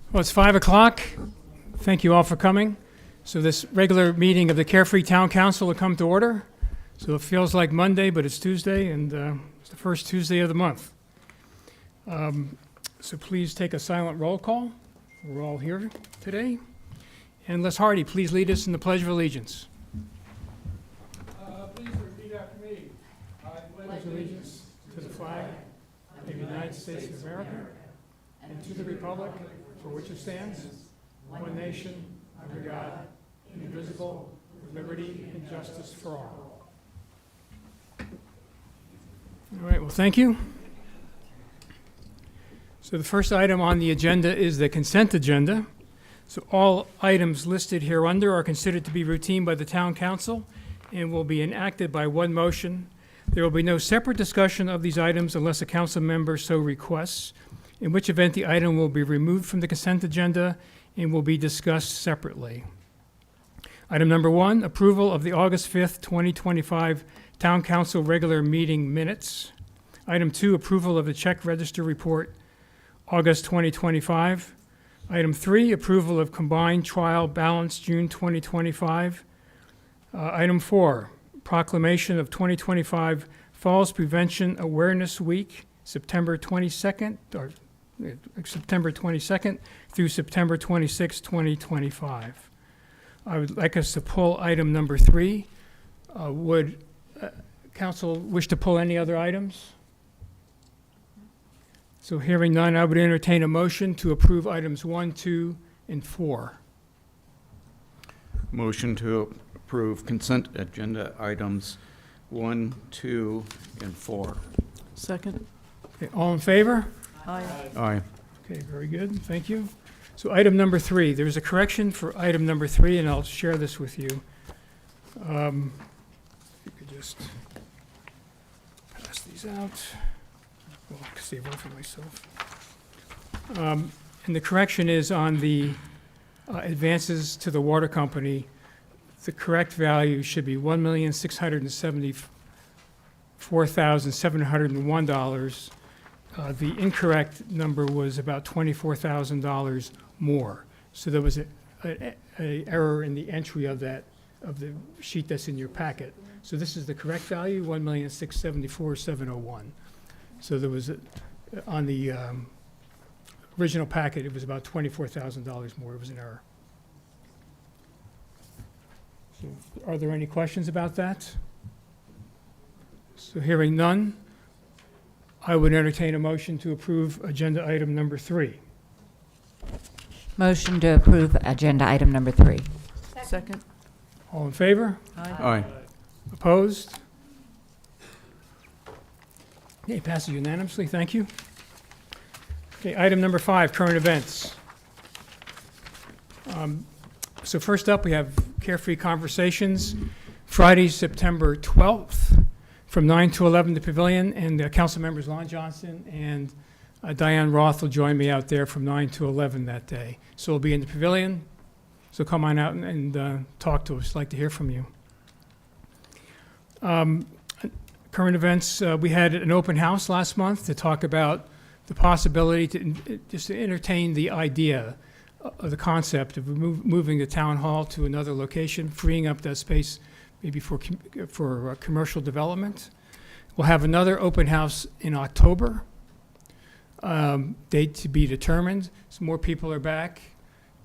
Well, it's 5 o'clock. Thank you all for coming. So this regular meeting of the Carefree Town Council will come to order. So it feels like Monday, but it's Tuesday, and it's the first Tuesday of the month. So please take a silent roll call. We're all here today. And Les Hardy, please lead us in the Pledge of Allegiance. Please repeat after me. I pledge allegiance to the flag of the United States of America and to the republic for which it stands, one nation, under God, indivisible, with liberty and justice for all. All right, well, thank you. So the first item on the agenda is the consent agenda. So all items listed here under are considered to be routine by the town council and will be enacted by one motion. There will be no separate discussion of these items unless a council member so requests, in which event the item will be removed from the consent agenda and will be discussed separately. Item number 1, approval of the August 5th, 2025 Town Council regular meeting minutes. Item 2, approval of the check register report, August 2025. Item 3, approval of combined trial balance, June 2025. Item 4, proclamation of 2025 Falls Prevention Awareness Week, September 22nd through September 26, 2025. I would like us to pull item number 3. Would council wish to pull any other items? So hearing none, I would entertain a motion to approve items 1, 2, and 4. Motion to approve consent agenda items 1, 2, and 4. Second. Okay, all in favor? Aye. Aye. Okay, very good, thank you. So item number 3, there's a correction for item number 3, and I'll share this with you. If you could just pass these out. Well, I'll save one for myself. And the correction is on the advances to the water company. The correct value should be $1,674,701. The incorrect number was about $24,000 more. So there was a error in the entry of that, of the sheet that's in your packet. So this is the correct value, $1,674,701. So there was, on the original packet, it was about $24,000 more. It was an error. So are there any questions about that? So hearing none, I would entertain a motion to approve agenda item number 3. Motion to approve agenda item number 3. Second. All in favor? Aye. Opposed? Okay, passes unanimously, thank you. Okay, item number 5, current events. So first up, we have Carefree Conversations, Friday, September 12th, from 9 to 11 the Pavilion, and council members Lon Johnson and Diane Roth will join me out there from 9 to 11 that day. So we'll be in the Pavilion, so come on out and talk to us. I'd like to hear from you. Current events, we had an open house last month to talk about the possibility to just to entertain the idea of the concept of moving the town hall to another location, freeing up that space maybe for commercial development. We'll have another open house in October, date to be determined. So more people are back.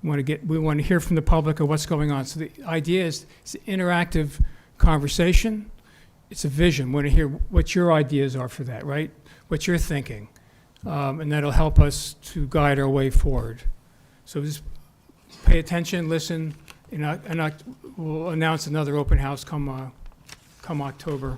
We want to hear from the public of what's going on. So the idea is it's an interactive conversation. It's a vision. We want to hear what your ideas are for that, right? What you're thinking. And that'll help us to guide our way forward. So just pay attention, listen, and we'll announce another open house come October.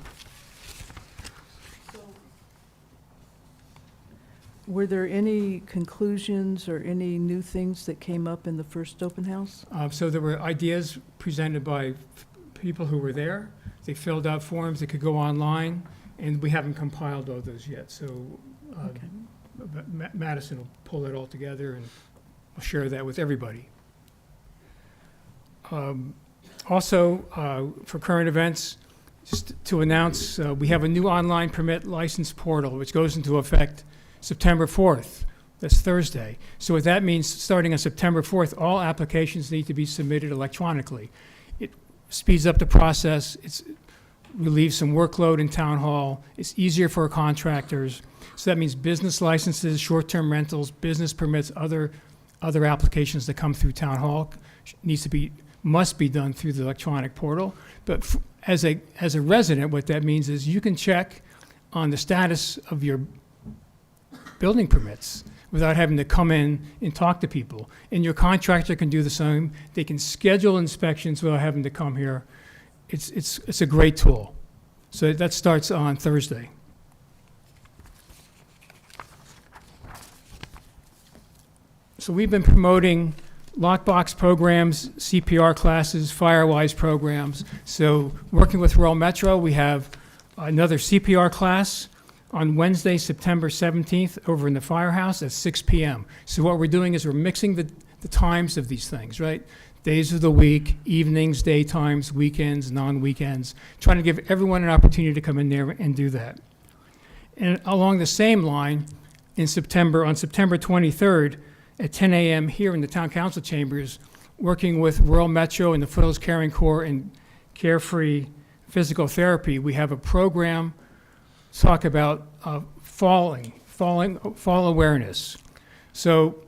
Were there any conclusions or any new things that came up in the first open house? So there were ideas presented by people who were there. They filled out forms that could go online, and we haven't compiled all those yet. So Okay. Madison will pull it all together, and I'll share that with everybody. Also, for current events, just to announce, we have a new online permit license portal, which goes into effect September 4th. That's Thursday. So what that means, starting on September 4th, all applications need to be submitted electronically. It speeds up the process. It relieves some workload in town hall. It's easier for contractors. So that means business licenses, short-term rentals, business permits, other applications that come through town hall must be done through the electronic portal. But as a resident, what that means is you can check on the status of your building permits without having to come in and talk to people. And your contractor can do the same. They can schedule inspections without having to come here. It's a great tool. So that starts on Thursday. So we've been promoting lockbox programs, CPR classes, Firewise programs. So working with Rural Metro, we have another CPR class on Wednesday, September 17th, over in the firehouse at 6 p.m. So what we're doing is we're mixing the times of these things, right? Days of the week, evenings, daytimes, weekends, non-weekends, trying to give everyone an opportunity to come in there and do that. And along the same line, on September 23rd, at 10 a.m. here in the Town Council chambers, working with Rural Metro and the Foothills Caring Corps and Carefree Physical Therapy, we have a program to talk about fall awareness. So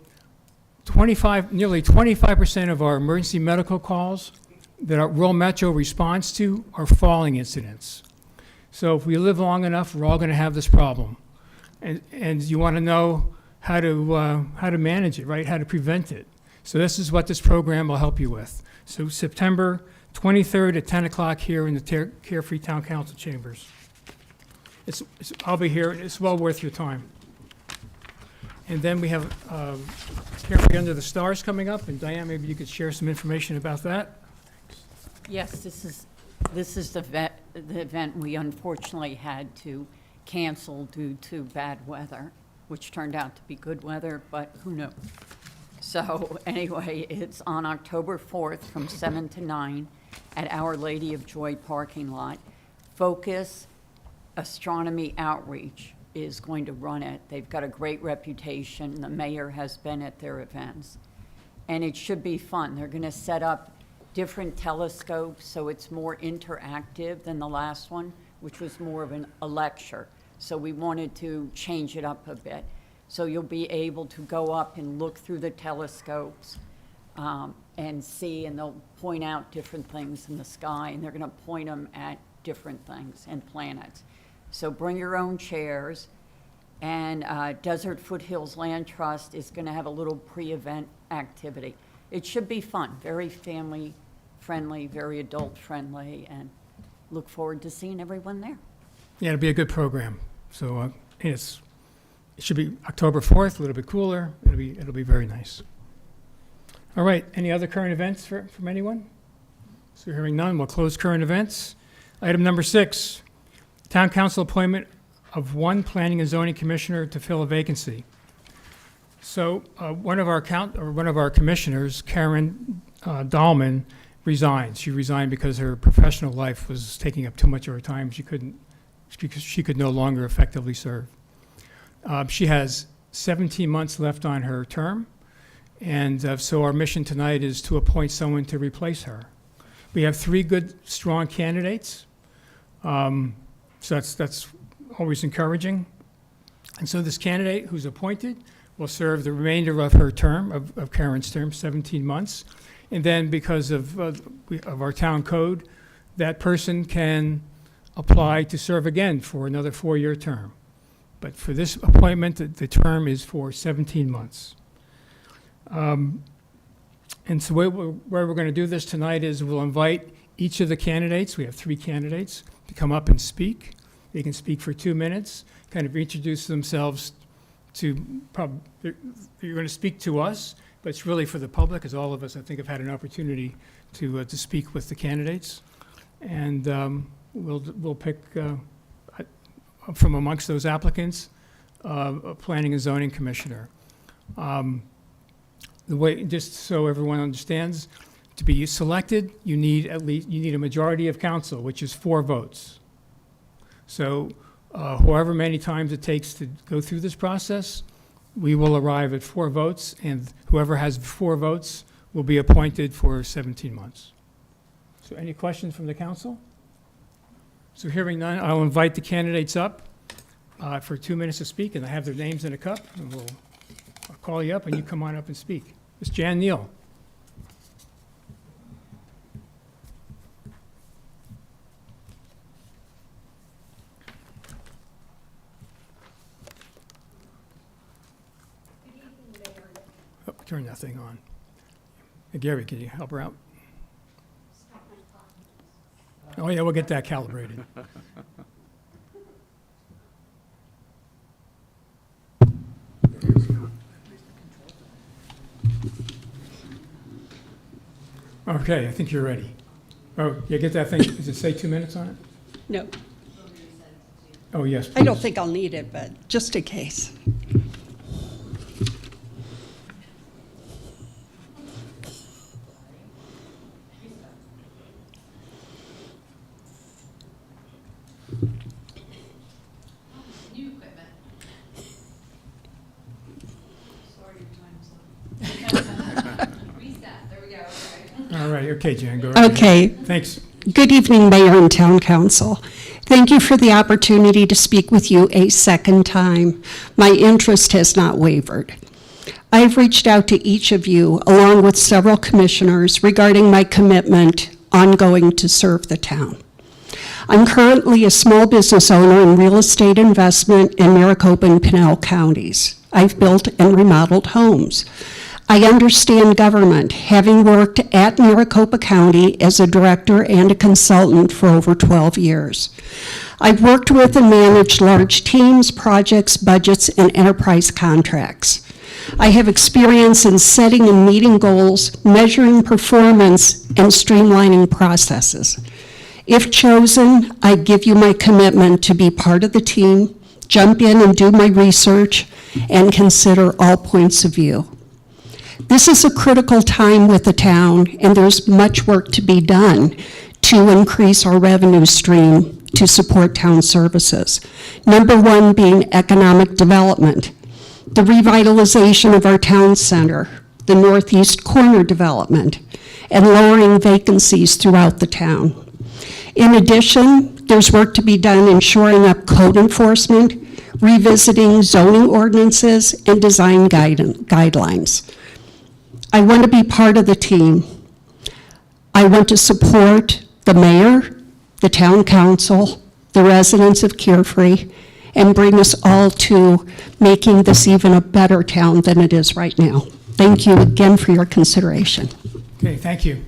nearly 25% of our emergency medical calls that our Rural Metro responds to are falling incidents. So if we live long enough, we're all going to have this problem. And you want to know how to manage it, right? How to prevent it. So this is what this program will help you with. So September 23rd at 10 o'clock here in the Carefree Town Council chambers. I'll be here. It's well worth your time. And then we have Carefree Under the Stars coming up, and Diane, maybe you could share some information about that. Yes, this is the event we unfortunately had to cancel due to bad weather, which turned out to be good weather, but who knows? So anyway, it's on October 4th from 7 to 9 at Our Lady of Joy parking lot. Focus Astronomy Outreach is going to run it. They've got a great reputation. The mayor has been at their events. And it should be fun. They're going to set up different telescopes, so it's more interactive than the last one, which was more of a lecture. So we wanted to change it up a bit. So you'll be able to go up and look through the telescopes and see, and they'll point out different things in the sky, and they're going to point them at different things and planets. So bring your own chairs, and Desert Foothills Land Trust is going to have a little pre-event activity. It should be fun, very family-friendly, very adult-friendly, and look forward to seeing everyone there. Yeah, it'll be a good program. So it should be October 4th, a little bit cooler. It'll be very nice. All right, any other current events from anyone? So hearing none, we'll close current events. Item number 6, Town Council appointment of one Planning and Zoning Commissioner to fill a vacancy. So one of our commissioners, Karen Dahlman, resigned. She resigned because her professional life was taking up too much of her time. She could no longer effectively serve. She has 17 months left on her term, and so our mission tonight is to appoint someone to replace her. We have 3 good, strong candidates, so that's always encouraging. And so this candidate who's appointed will serve the remainder of her term, of Karen's term, 17 months. And then because of our town code, that person can apply to serve again for another 4-year term. But for this appointment, the term is for 17 months. And so where we're going to do this tonight is we'll invite each of the candidates, we have 3 candidates, to come up and speak. They can speak for 2 minutes, kind of introduce themselves to, you're going to speak to us, but it's really for the public, as all of us, I think, have had an opportunity to speak with the candidates. And we'll pick from amongst those applicants a Planning and Zoning Commissioner. The way, just so everyone understands, to be selected, you need a majority of council, which is 4 votes. So however many times it takes to go through this process, we will arrive at 4 votes, and whoever has 4 votes will be appointed for 17 months. So any questions from the council? So hearing none, I'll invite the candidates up for 2 minutes to speak, and I have their names in a cup, and I'll call you up, and you come on up and speak. Ms. Jan Neal. Oh, turn that thing on. Hey, Gary, can you help her out? Oh, yeah, we'll get that calibrated. Okay, I think you're ready. Oh, yeah, get that thing. Does it say 2 minutes on it? No, Oh, yes, I don't please. think I'll need it, but just in case. New equipment. Sorry, your time's up. Reset, there we go, okay. All right, okay, Jan, go ahead. Okay, Thanks. good evening, Mayor and Town Council. Thank you for the opportunity to speak with you a second time. My interest has not wavered. I've reached out to each of you, along with several commissioners, regarding my commitment ongoing to serve the town. I'm currently a small business owner in real estate investment in Maricopa and Pinell counties. I've built and remodeled homes. I understand government, having worked at Maricopa County as a director and a consultant for over 12 years. I've worked with and managed large teams, projects, budgets, and enterprise contracts. I have experience in setting and meeting goals, measuring performance, and streamlining processes. If chosen, I give you my commitment to be part of the team, jump in and do my research, and consider all points of view. This is a critical time with the town, and there's much work to be done to increase our revenue stream to support town services. Number one being economic development, the revitalization of our town center, the northeast corner development, and lowering vacancies throughout the town. In addition, there's work to be done in shoring up code enforcement, revisiting zoning ordinances, and design guidelines. I want to be part of the team. I want to support the mayor, the town council, the residents of Carefree, and bring us all to making this even a better town than it is right now. Thank you again for your consideration. Okay, thank you.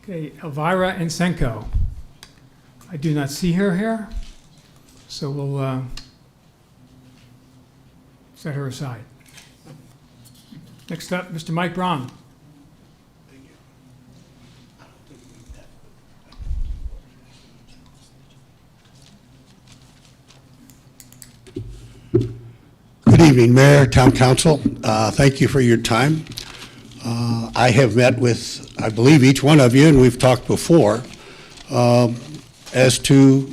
Okay, Elvira Ensenko. I do not see her here, so we'll set her aside. Next up, Mr. Mike Braun. Good evening, Mayor, Town Council. Thank you for your time. I have met with, I believe, each one of you, and we've talked before, as to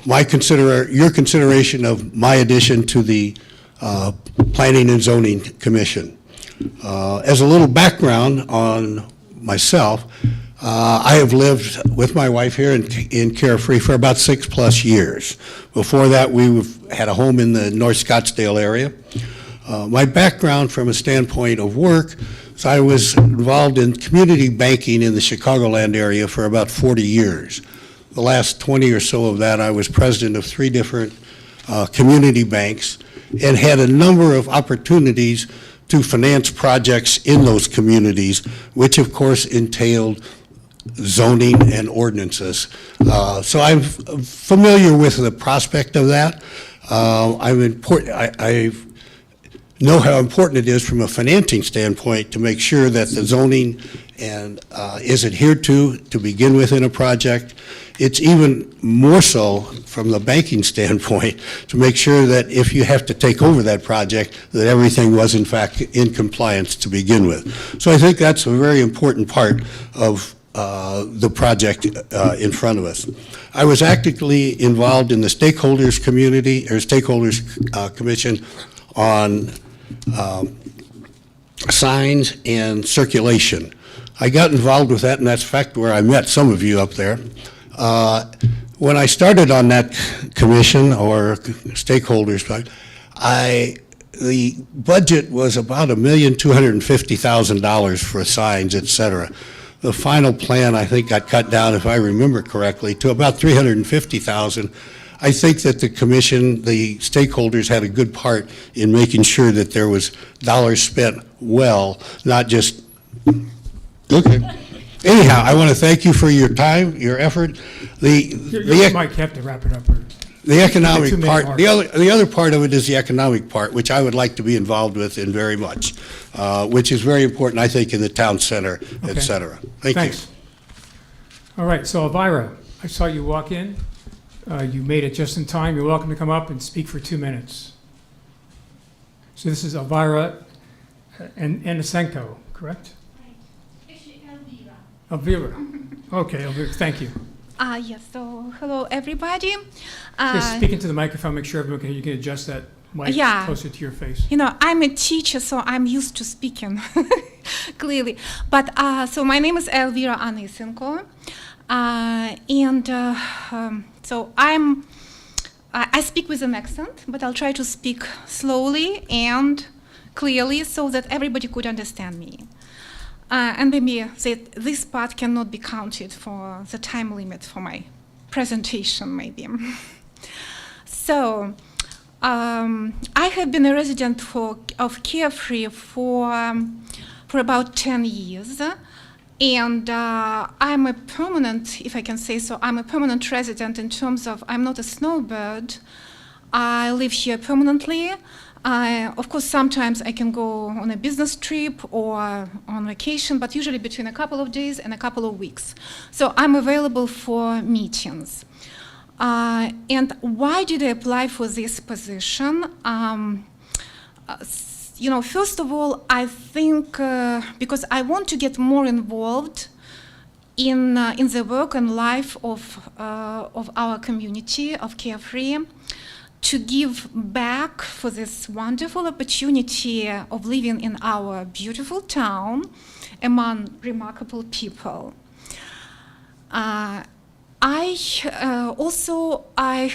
your consideration of my addition to the Planning and Zoning Commission. As a little background on myself, I have lived with my wife here in Carefree for about 6+ years. Before that, we had a home in the North Scottsdale area. My background from a standpoint of work, so I was involved in community banking in the Chicagoland area for about 40 years. The last 20 or so of that, I was president of 3 different community banks and had a number of opportunities to finance projects in those communities, which of course entailed zoning and ordinances. So I'm familiar with the prospect of that. I know how important it is from a financing standpoint to make sure that the zoning is adhered to begin with in a project. It's even more so from the banking standpoint to make sure that if you have to take over that project, that everything was in fact in compliance to begin with. So I think that's a very important part of the project in front of us. I was actively involved in the stakeholders community, or stakeholders commission on signs and circulation. I got involved with that, and that's in fact where I met some of you up there. When I started on that commission, or stakeholders, the budget was about $1,250,000 for signs, et cetera. The final plan, I think, got cut down, if I remember correctly, to about $350,000. I think that the commission, the stakeholders had a good part in making sure that there was dollars spent well, not just, okay. Anyhow, I want to thank you for your time, your effort. You might have to wrap it up. The economic 2-minute part, mark. the other part of it is the economic part, which I would like to be involved with in very much, which is very important, I think, in the town center, et Okay. cetera. Thank you. Thanks. All right, so Elvira, I saw you walk in. You made it just in time. You're welcome to come up and speak for 2 minutes. So this is Elvira Enisenko, correct? Actually, Elvira. Elvira. Okay, Elvira, thank you. Yes, so hello everybody. Just speak into the microphone, make sure everyone can hear. You can adjust that mic Yeah. closer to your face. You know, I'm a teacher, so I'm used to speaking clearly. But so my name is Elvira Anisenko, so I speak with an accent, but I'll try to speak slowly and clearly so that everybody could understand me. And maybe that this part cannot be counted for the time limit for my presentation, maybe. So, I have been a resident of Carefree for about 10 years, and I'm a permanent, if I can say so, I'm a permanent resident in terms of I'm not a snowbird. I live here permanently. Of course, sometimes I can go on a business trip or on vacation, but usually between a couple of days and a couple of weeks. So I'm available for meetings. And why did I apply for this position? You know, first of all, I think because I want to get more involved in the work and life of our community of Carefree, to give back for this wonderful opportunity of living in our beautiful town among remarkable people. I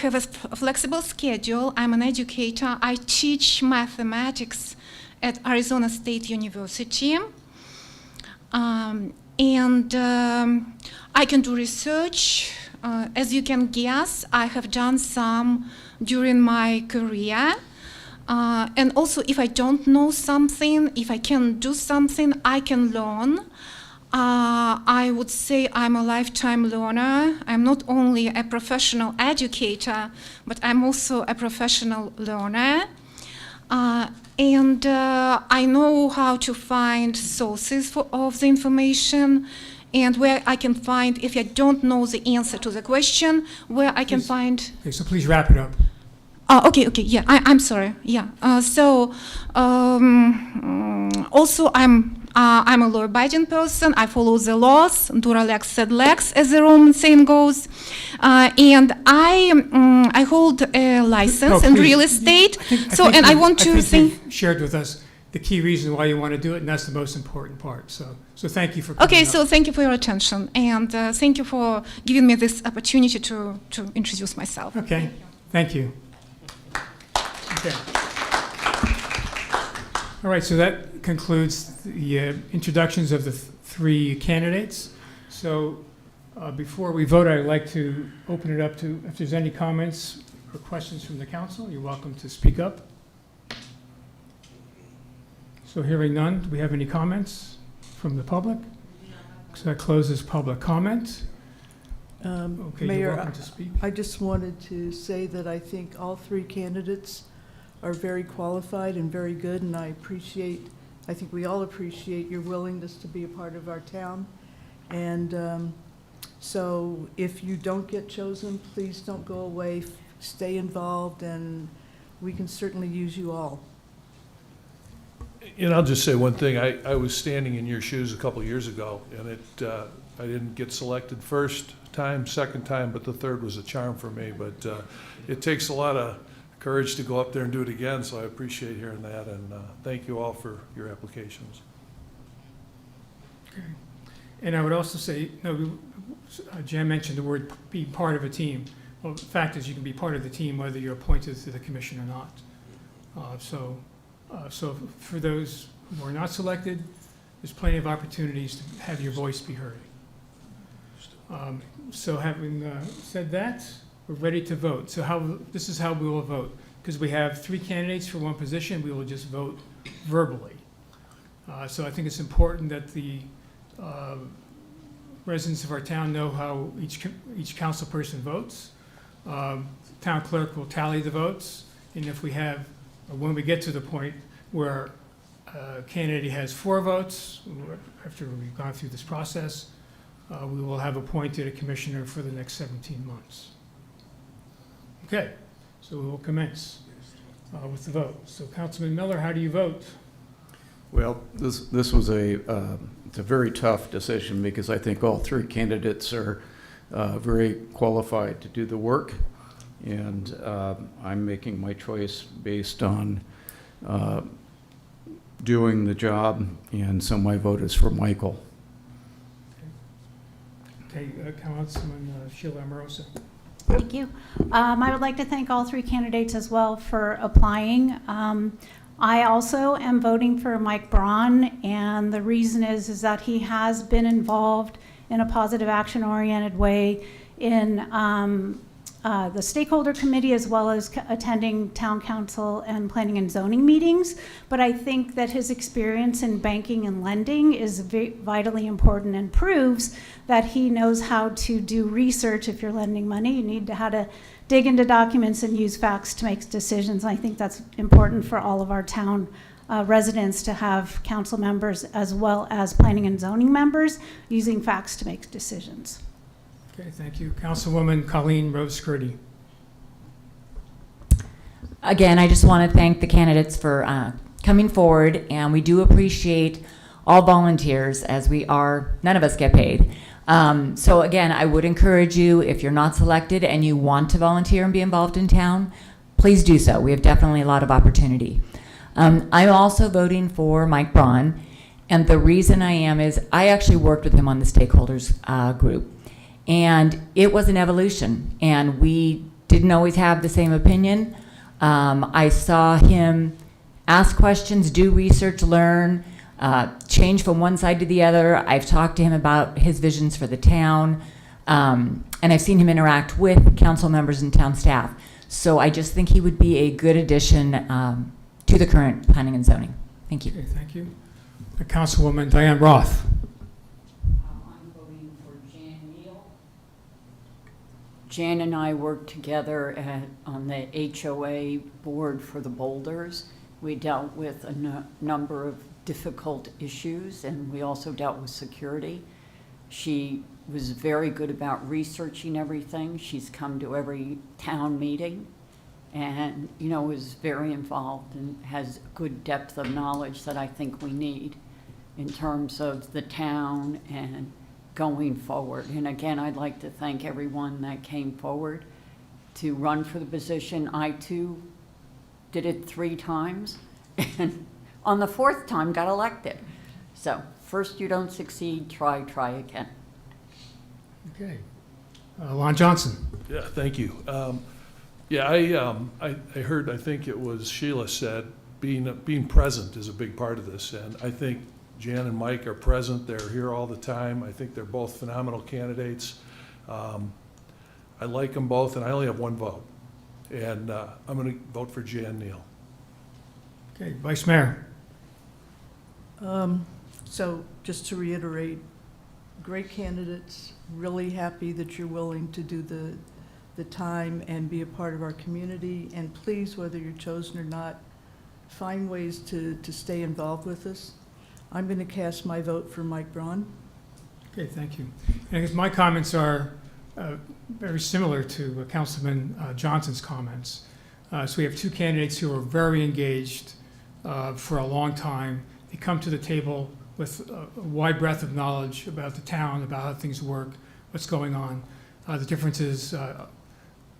have a flexible schedule. I'm an educator. I teach mathematics at Arizona State University. I can do research. As you can guess, I have done some during my career. And also, if I don't know something, if I can do something, I can learn. I would say I'm a lifetime learner. I'm not only a professional educator, but I'm also a professional learner. And I know how to find sources of the information, and where I can find, if I don't know the answer to the question, where I can find. Okay, so please wrap it up. Okay, yeah, I'm sorry, yeah. Also, I'm a law-abiding person. I follow the laws, dura lex sed lex, as the Roman saying goes. And I hold a license in please. real estate. I want to think you've shared with us the key reason why you want to do it, and that's the most important part. So thank you for coming Okay, up. so thank you for your attention, and thank you for giving me this opportunity to introduce myself. Okay, thank you. Okay. All right, so that concludes the introductions of the three candidates. So before we vote, I'd like to open it up to, if there's any comments or questions from the council, you're welcome to speak up. So hearing none, do we have any comments from the public? So that closes public comment. Okay, you're Mayor, welcome to speak. I just wanted to say that I think all three candidates are very qualified and very good, and I think we all appreciate your willingness to be a part of our town. And so if you don't get chosen, please don't go away, stay involved, and we can certainly use you all. And I'll just say one thing. I was standing in your shoes a couple of years ago, and I didn't get selected first time, second time, but the third was a charm for me. But it takes a lot of courage to go up there and do it again, so I appreciate hearing that, and thank you all for your applications. And I would also say, Jan mentioned the word be part of a team. Well, the fact is you can be part of the team whether you're appointed to the commission or not. So for those who are not selected, there's plenty of opportunities to have your voice be heard. So having said that, we're ready to vote. So this is how we will vote. Because we have 3 candidates for 1 position, we will just vote verbally. So I think it's important that the residents of our town know how each council person votes. Town clerk will tally the votes, and if we have, or when we get to the point where a candidate has 4 votes, after we've gone through this process, we will have appointed a commissioner for the next 17 months. Okay, so we will commence with the vote. So Councilman Miller, how do you vote? Well, this was it's a very tough decision because I think all 3 candidates are very qualified to do the work, and I'm making my choice based on doing the job, and so my vote is for Michael. Okay, Councilman Sheila Amorosa. Thank you. I would like to thank all 3 candidates as well for applying. I also am voting for Mike Braun, and the reason is that he has been involved in a positive action-oriented way in the stakeholder committee, as well as attending town council and planning and zoning meetings. But I think that his experience in banking and lending is vitally important and proves that he knows how to do research. If you're lending money, you need to how to dig into documents and use facts to make decisions. I think that's important for all of our town residents to have council members as well as planning and zoning members using facts to make decisions. Okay, thank you. Councilwoman Colleen Rose-Scurdy. Again, I just want to thank the candidates for coming forward, and we do appreciate all volunteers, as none of us get paid. So again, I would encourage you, if you're not selected and you want to volunteer and be involved in town, please do so. We have definitely a lot of opportunity. I'm also voting for Mike Braun, and the reason I am is I actually worked with him on the stakeholders group, and it was an evolution, and we didn't always have the same opinion. I saw him ask questions, do research, learn, change from one side to the other. I've talked to him about his visions for the town, and I've seen him interact with council members and town staff. So I just think he would be a good addition to the current planning and zoning. Thank you. Okay, thank you. Councilwoman Diane Roth. I'm voting for Jan Neal. Jan and I worked together on the HOA board for the boulders. We dealt with a number of difficult issues, and we also dealt with security. She was very good about researching everything. She's come to every town meeting and, is very involved and has good depth of knowledge that I think we need in terms of the town and going forward. And again, I'd like to thank everyone that came forward to run for the position. I too did it 3 times, and on the 4th time got elected. So first you don't succeed, try again. Okay. Lon Johnson. Yeah, thank you. I heard, I think it was Sheila said, being present is a big part of this, and I think Jan and Mike are present. They're here all the time. I think they're both phenomenal candidates. I like them both, and I only have 1 vote, and I'm going to vote for Jan Neal. Okay, Vice Mayor. So just to reiterate, great candidates, really happy that you're willing to do the time and be a part of our community. And please, whether you're chosen or not, find ways to stay involved with us. I'm going to cast my vote for Mike Braun. Okay, thank you. And I guess my comments are very similar to Councilman Johnson's comments. So we have 2 candidates who are very engaged for a long time. They come to the table with a wide breadth of knowledge about the town, about how things work, what's going on. The difference is,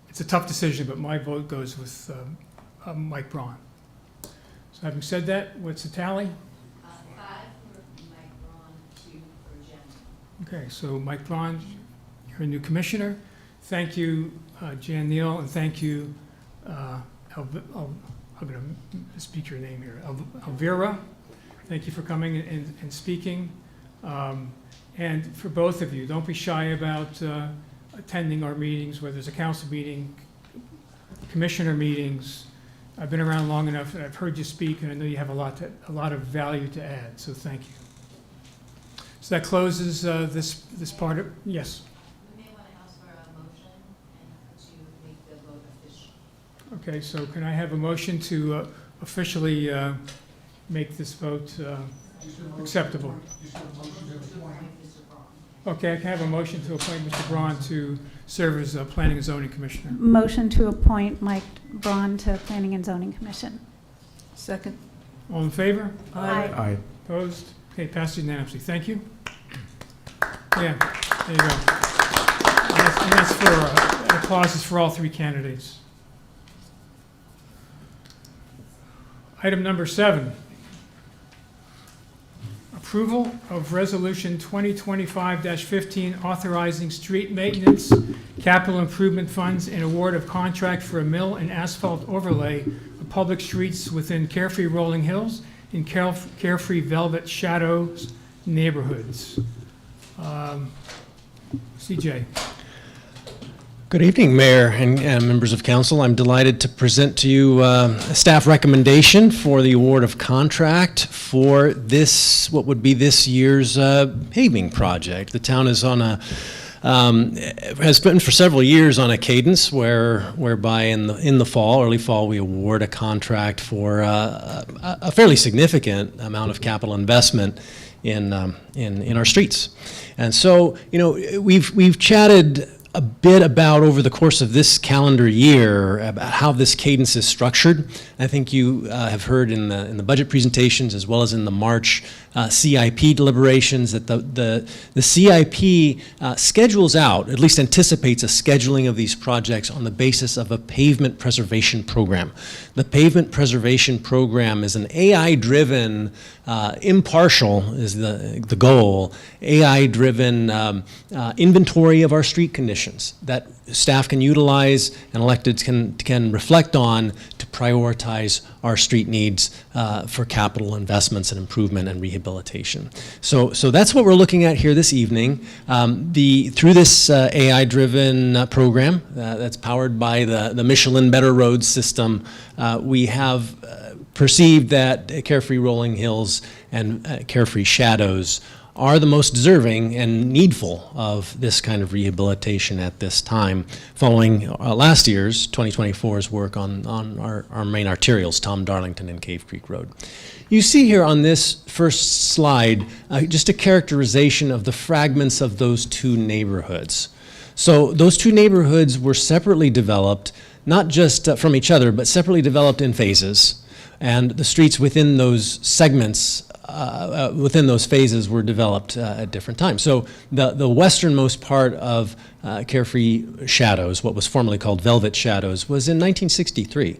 it's a tough decision, but my vote goes with Mike Braun. So having said that, what's the tally? 5 for Mike Braun, 2 for Jen. Okay, so Mike Braun, you're a new commissioner. Thank you, Jan Neal, and thank you, I'm going to speak your name here, Elvira. Thank you for coming and speaking. And for both of you, don't be shy about attending our meetings, whether it's a council meeting, commissioner meetings. I've been around long enough, and I've heard you speak, and I know you have a lot of value to add, so thank you. So that closes this part of, yes? We may want to ask for a motion and to make the vote official. Okay, so can I have a motion to officially make this vote acceptable? Okay, I can have a motion to appoint Mr. Braun to serve as Planning and Zoning Commissioner. Motion to appoint Mike Braun to Planning and Zoning Commission. Second. All in favor? Aye. Opposed? Okay, passed unanimously. Thank you. Yeah, there you go. And that's for, applause is for all 3 candidates. Item number 7. Approval of Resolution 2025-15 authorizing street maintenance, capital improvement funds, and award of contract for a mill and asphalt overlay of public streets within Carefree Rolling Hills and Carefree Velvet Shadows neighborhoods. CJ. Good evening, Mayor and members of council. I'm delighted to present to you a staff recommendation for the award of contract for this, what would be this year's paving project. The town is on a has been for several years on a cadence whereby in the fall, early fall, we award a contract for a fairly significant amount of capital investment in our streets. And so, you know, we've chatted a bit about over the course of this calendar year about how this cadence is structured. I think you have heard in the budget presentations as well as in the March CIP deliberations that the CIP schedules out, at least anticipates a scheduling of these projects on the basis of a pavement preservation program. The pavement preservation program is an AI-driven, impartial is the goal, AI-driven inventory of our street conditions that staff can utilize and electeds can reflect on to prioritize our street needs for capital investments and improvement and rehabilitation. So that's what we're looking at here this evening. Through this AI-driven program that's powered by the Michelin Better Roads system, we have perceived that Carefree Rolling Hills and Carefree Shadows are the most deserving and needful of this kind of rehabilitation at this time, following last year's, 2024's work on our main arterials, Tom Darlington and Cave Creek Road. You see here on this first slide just a characterization of the fragments of those 2 neighborhoods. So those 2 neighborhoods were separately developed, not just from each other, but separately developed in phases. And the streets within those segments within those phases were developed at different times. So the westernmost part of Carefree Shadows, what was formerly called Velvet Shadows, was in 1963.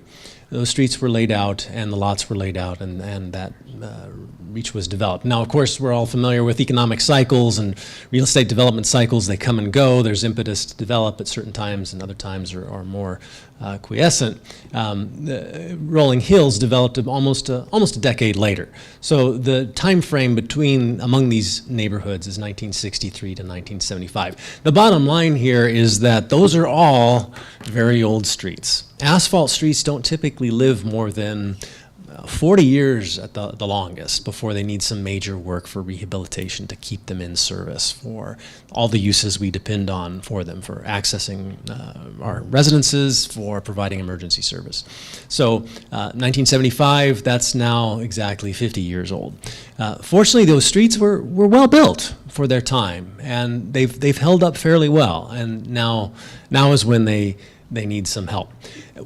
Those streets were laid out and the lots were laid out, and that reach was developed. Now, of course, we're all familiar with economic cycles and real estate development cycles. They come and go. There's impetus to develop at certain times, and other times are more quiescent. The Rolling Hills developed almost a decade later. So the time frame among these neighborhoods is 1963 to 1975. The bottom line here is that those are all very old streets. Asphalt streets don't typically live more than 40 years at the longest before they need some major work for rehabilitation to keep them in service for all the uses we depend on for them, for accessing our residences, for providing emergency service. So 1975, that's now exactly 50 years old. Fortunately, those streets were well built for their time, and they've held up fairly well, and now is when they need some help.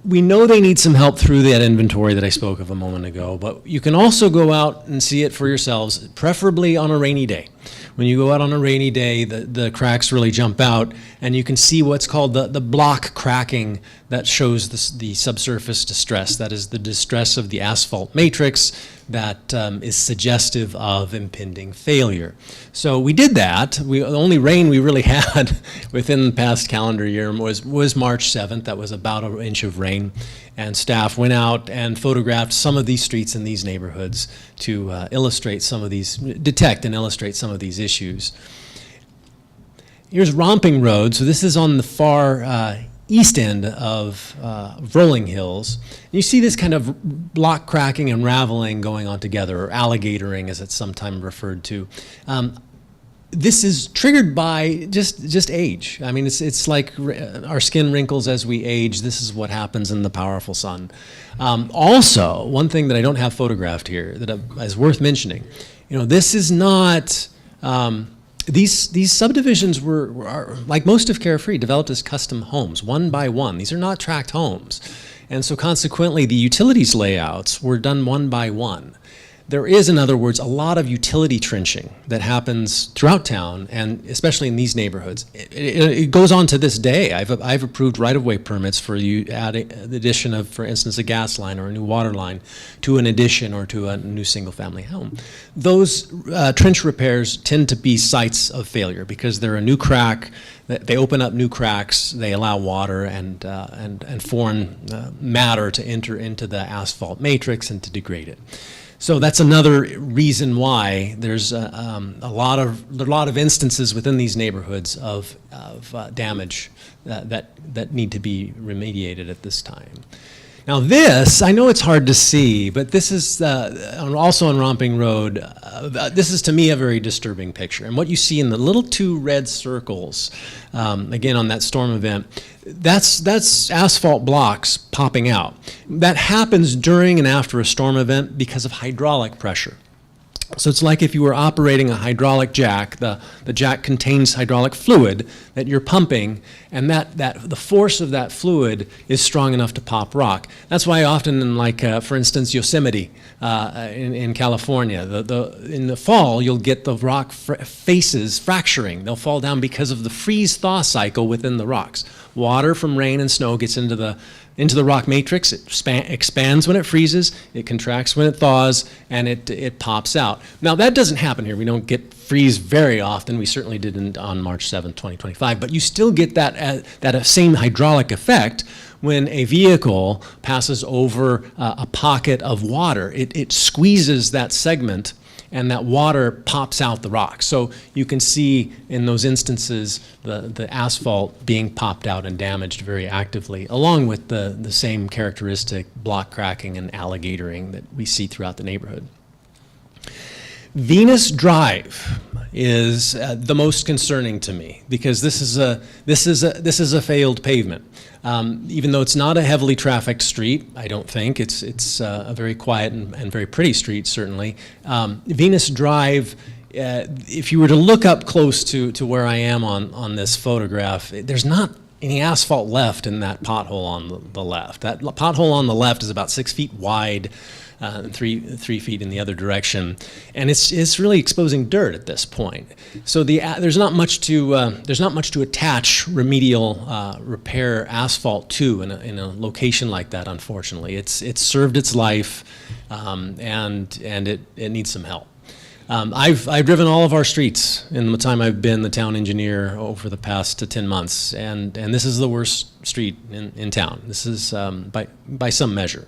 We know they need some help through that inventory that I spoke of a moment ago, but you can also go out and see it for yourselves, preferably on a rainy day. When you go out on a rainy day, the cracks really jump out, and you can see what's called the block cracking that shows the subsurface distress. That is the distress of the asphalt matrix that is suggestive of impending failure. So we did that. The only rain we really had within the past calendar year was March 7th. That was about an inch of rain. And staff went out and photographed some of these streets in these neighborhoods to illustrate some of these, detect and illustrate some of these issues. Here's Romping Road. So this is on the far east end of Rolling Hills. You see this kind of block cracking and raveling going on together, or alligatoring as it's sometimes referred to. This is triggered by just age. I mean, it's like our skin wrinkles as we age. This is what happens in the powerful sun. Also, one thing that I don't have photographed here that is worth mentioning, this is not, these subdivisions are, like most of Carefree, developed as custom homes, one by one. These are not tract homes. And so consequently, the utilities layouts were done one by one. There is, in other words, a lot of utility trenching that happens throughout town, and especially in these neighborhoods. It goes on to this day. I've approved right-of-way permits for the addition of, for instance, a gas line or a new water line to an addition or to a new single-family home. Those trench repairs tend to be sites of failure because they're a new crack. They open up new cracks. They allow water and foreign matter to enter into the asphalt matrix and to degrade it. So that's another reason why there's a lot of instances within these neighborhoods of damage that need to be remediated at this time. Now this, I know it's hard to see, but this is also on Romping Road. This is to me a very disturbing picture. And what you see in the little two red circles, again on that storm event, that's asphalt blocks popping out. That happens during and after a storm event because of hydraulic pressure. So it's like if you were operating a hydraulic jack. The jack contains hydraulic fluid that you're pumping, and the force of that fluid is strong enough to pop rock. That's why often in for instance, Yosemite in California, in the fall, you'll get the rock faces fracturing. They'll fall down because of the freeze-thaw cycle within the rocks. Water from rain and snow gets into the rock matrix. It expands when it freezes, it contracts when it thaws, and it pops out. Now that doesn't happen here. We don't get freeze very often. We certainly didn't on March 7, 2025, but you still get that same hydraulic effect when a vehicle passes over a pocket of water. It squeezes that segment, and that water pops out the rock. So you can see in those instances the asphalt being popped out and damaged very actively, along with the same characteristic block cracking and alligatoring that we see throughout the neighborhood. Venus Drive is the most concerning to me because this is a failed pavement. Even though it's not a heavily trafficked street, I don't think it's a very quiet and very pretty street. Certainly, Venus Drive. If you were to look up close to where I am on this photograph, there's not any asphalt left in that pothole on the left. That pothole on the left is about 6 feet wide. 3 feet in the other direction, and it's really exposing dirt at this point. So there's not much to attach remedial repair asphalt to in a location like that. Unfortunately, it's served its life, and it needs some help. I've driven all of our streets in the time I've been the town engineer over the past 10 months, and this is the worst street in town. This is by some measure.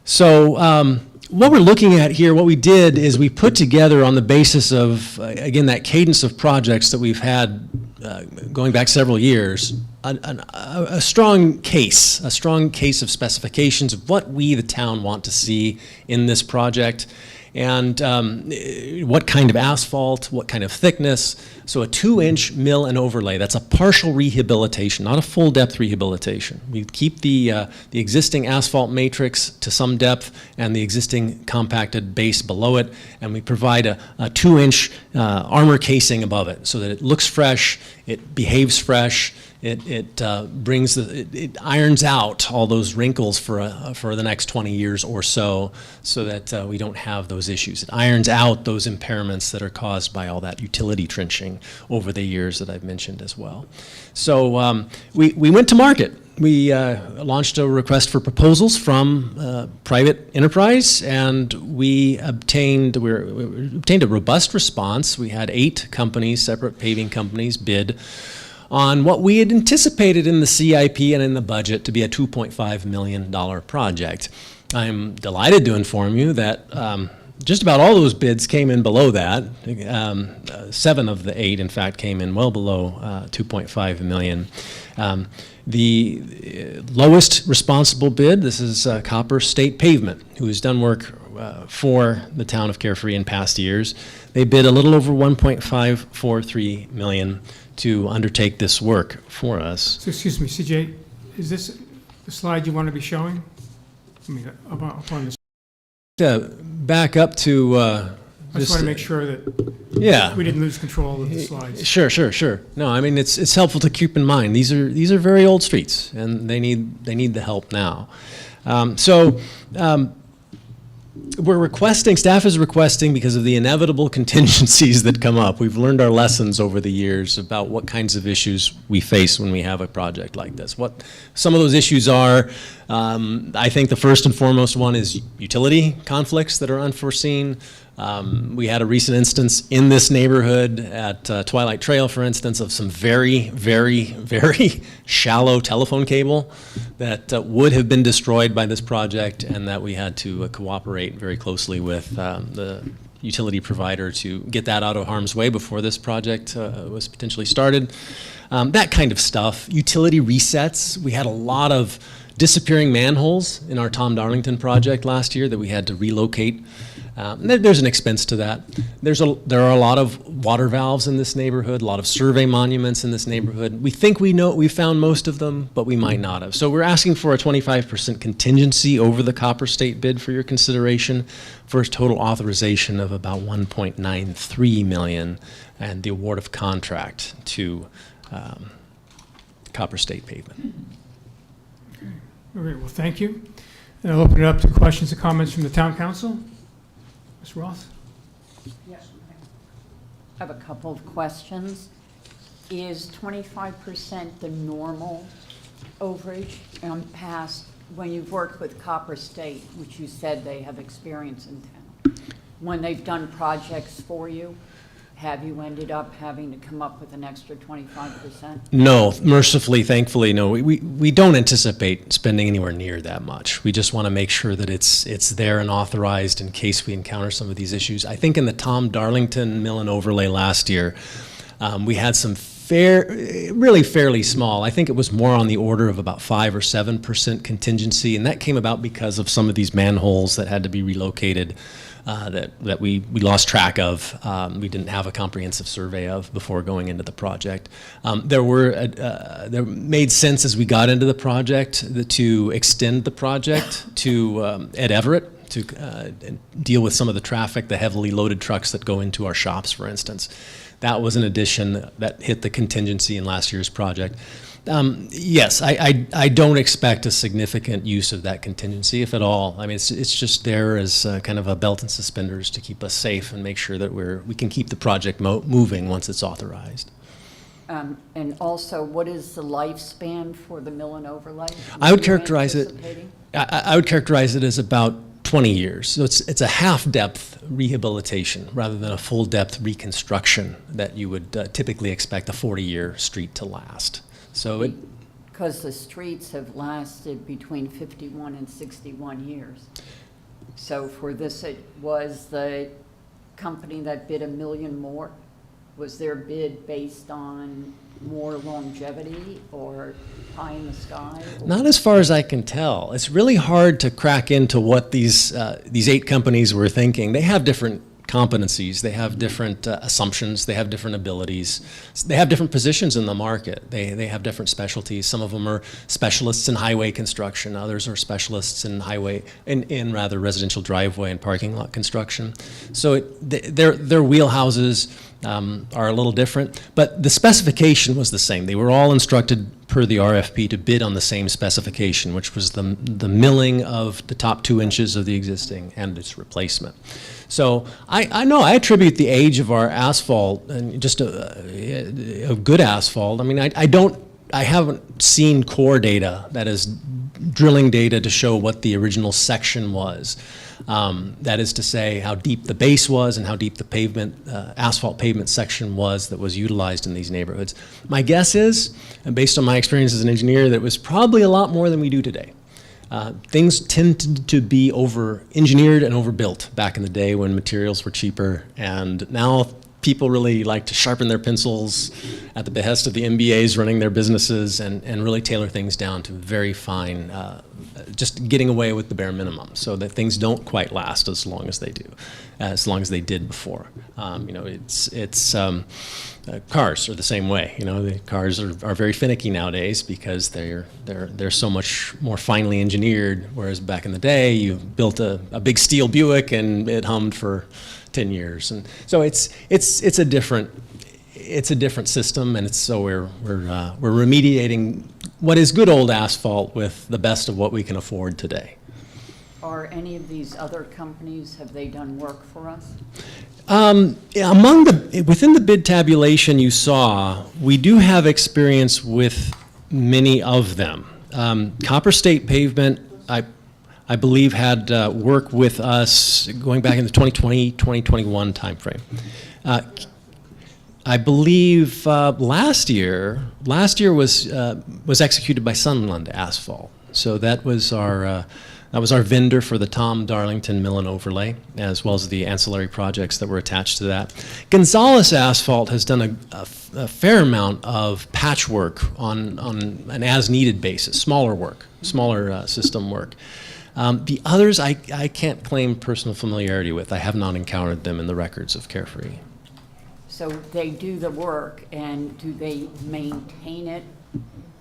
So what we're looking at here, what we did is we put together on the basis of, again, that cadence of projects that we've had going back several years, a strong case of specifications of what we, the town, want to see in this project. And what kind of asphalt, what kind of thickness. So a 2-inch mill and overlay, that's a partial rehabilitation, not a full depth rehabilitation. We keep the existing asphalt matrix to some depth and the existing compacted base below it, and we provide a 2-inch armor casing above it so that it looks fresh, it behaves fresh, it brings it irons out all those wrinkles for the next 20 years or so that we don't have those issues. It irons out those impairments that are caused by all that utility trenching over the years that I've mentioned as well. So we went to market. We launched a request for proposals from private enterprise, and we obtained a robust response. We had 8 companies, separate paving companies, bid on what we had anticipated in the CIP and in the budget to be a $2.5 million project. I'm delighted to inform you that just about all those bids came in below that. 7 of the 8, in fact, came in well below $2.5 million. The lowest responsible bid, this is Copper State Pavement, who has done work for the town of Carefree in past years. They bid a little over $1.543 million to undertake this work for us. So, excuse me, CJ, is this the slide you want to be showing? I mean, up on this. Back up to I just want to make sure that yeah. we didn't lose control of the slides. Sure. No, I mean it's helpful to keep in mind these are very old streets, and they need the help now. We're requesting, staff is requesting, because of the inevitable contingencies that come up. We've learned our lessons over the years about what kinds of issues we face when we have a project like this. What some of those issues are, I think the first and foremost one is utility conflicts that are unforeseen. We had a recent instance in this neighborhood at Twilight Trail, for instance, of some very, very, very shallow telephone cable that would have been destroyed by this project, and that we had to cooperate very closely with the utility provider to get that out of harm's way before this project was potentially started. That kind of stuff. Utility resets. We had a lot of disappearing manholes in our Tom Darlington project last year that we had to relocate. There's an expense to that. There are a lot of water valves in this neighborhood, a lot of survey monuments in this neighborhood. We think we found most of them, but we might not have. So we're asking for a 25% contingency over the Copper State bid for your consideration, for a total authorization of about $1.93 million, and the award of contract to Copper State Pavement. All right, well, thank you. And I'll open it up to questions and comments from the town council. Ms. Roth? Yes. I have a couple of questions. Is 25% the normal overage past, when you've worked with Copper State, which you said they have experience in town? When they've done projects for you, have you ended up having to come up with an extra 25%? No, mercifully, thankfully, no. We don't anticipate spending anywhere near that much. We just want to make sure that it's there and authorized in case we encounter some of these issues. I think in the Tom Darlington mill and overlay last year, we had some really fairly small. I think it was more on the order of about 5 or 7% contingency, and that came about because of some of these manholes that had to be relocated. That we lost track of, we didn't have a comprehensive survey of before going into the project. There made sense as we got into the project to extend the project to Ed Everett to deal with some of the traffic, the heavily loaded trucks that go into our shops, for instance. That was an addition that hit the contingency in last year's project. Yes, I don't expect a significant use of that contingency, if at all. I mean, it's just there as kind of a belt and suspenders to keep us safe and make sure that we can keep the project moving once it's authorized. And also, what is the lifespan for the mill and overlay? I would characterize it as about 20 years. So it's a half-depth rehabilitation rather than a full-depth reconstruction that you would typically expect a 40-year street to last. So because the streets have lasted between 51 and 61 years. So for this, it was the company that bid $1 million more. Was their bid based on more longevity or pie in the sky? Not as far as I can tell. It's really hard to crack into what these 8 companies were thinking. They have different competencies, they have different assumptions, they have different abilities, they have different positions in the market, they have different specialties. Some of them are specialists in highway construction, others are specialists in rather residential driveway and parking lot construction. So their wheelhouses are a little different, but the specification was the same. They were all instructed per the RFP to bid on the same specification, which was the milling of the top 2 inches of the existing and its replacement. So I know I attribute the age of our asphalt and just a good asphalt. I mean, I haven't seen core data, that is drilling data to show what the original section was. That is to say how deep the base was and how deep the pavement, asphalt pavement section was that was utilized in these neighborhoods. My guess is, and based on my experience as an engineer, that it was probably a lot more than we do today. Things tended to be over-engineered and overbuilt back in the day when materials were cheaper, and now people really like to sharpen their pencils at the behest of the MBAs running their businesses and really tailor things down to very fine, just getting away with the bare minimum so that things don't quite last as long as they do, as long as they did before. Cars are the same way. The cars are very finicky nowadays because they're so much more finely engineered, whereas back in the day you built a big steel Buick and it hummed for 10 years. And so it's a different system, and so we're remediating what is good old asphalt with the best of what we can afford today. Are any of these other companies, have they done work for us? Within the bid tabulation you saw, we do have experience with many of them. Copper State Pavement, I believe, had work with us going back in the 2020, 2021 timeframe. I believe last year was executed by Sunland Asphalt. So that was our vendor for the Tom Darlington Mill and Overlay, as well as the ancillary projects that were attached to that. Gonzalez Asphalt has done a fair amount of patchwork on an as-needed basis, smaller system work. The others I can't claim personal familiarity with. I have not encountered them in the records of Carefree. So they do the work, and do they maintain it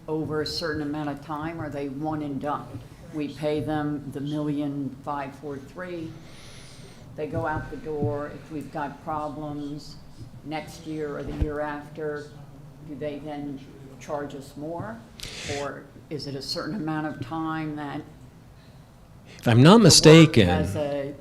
over a certain amount of time, or are they one and done? We pay them the $1,543,000. They go out the door. If we've got problems next year or the year after, do they then charge us more? Or is it a certain amount of time that If I'm not mistaken, has a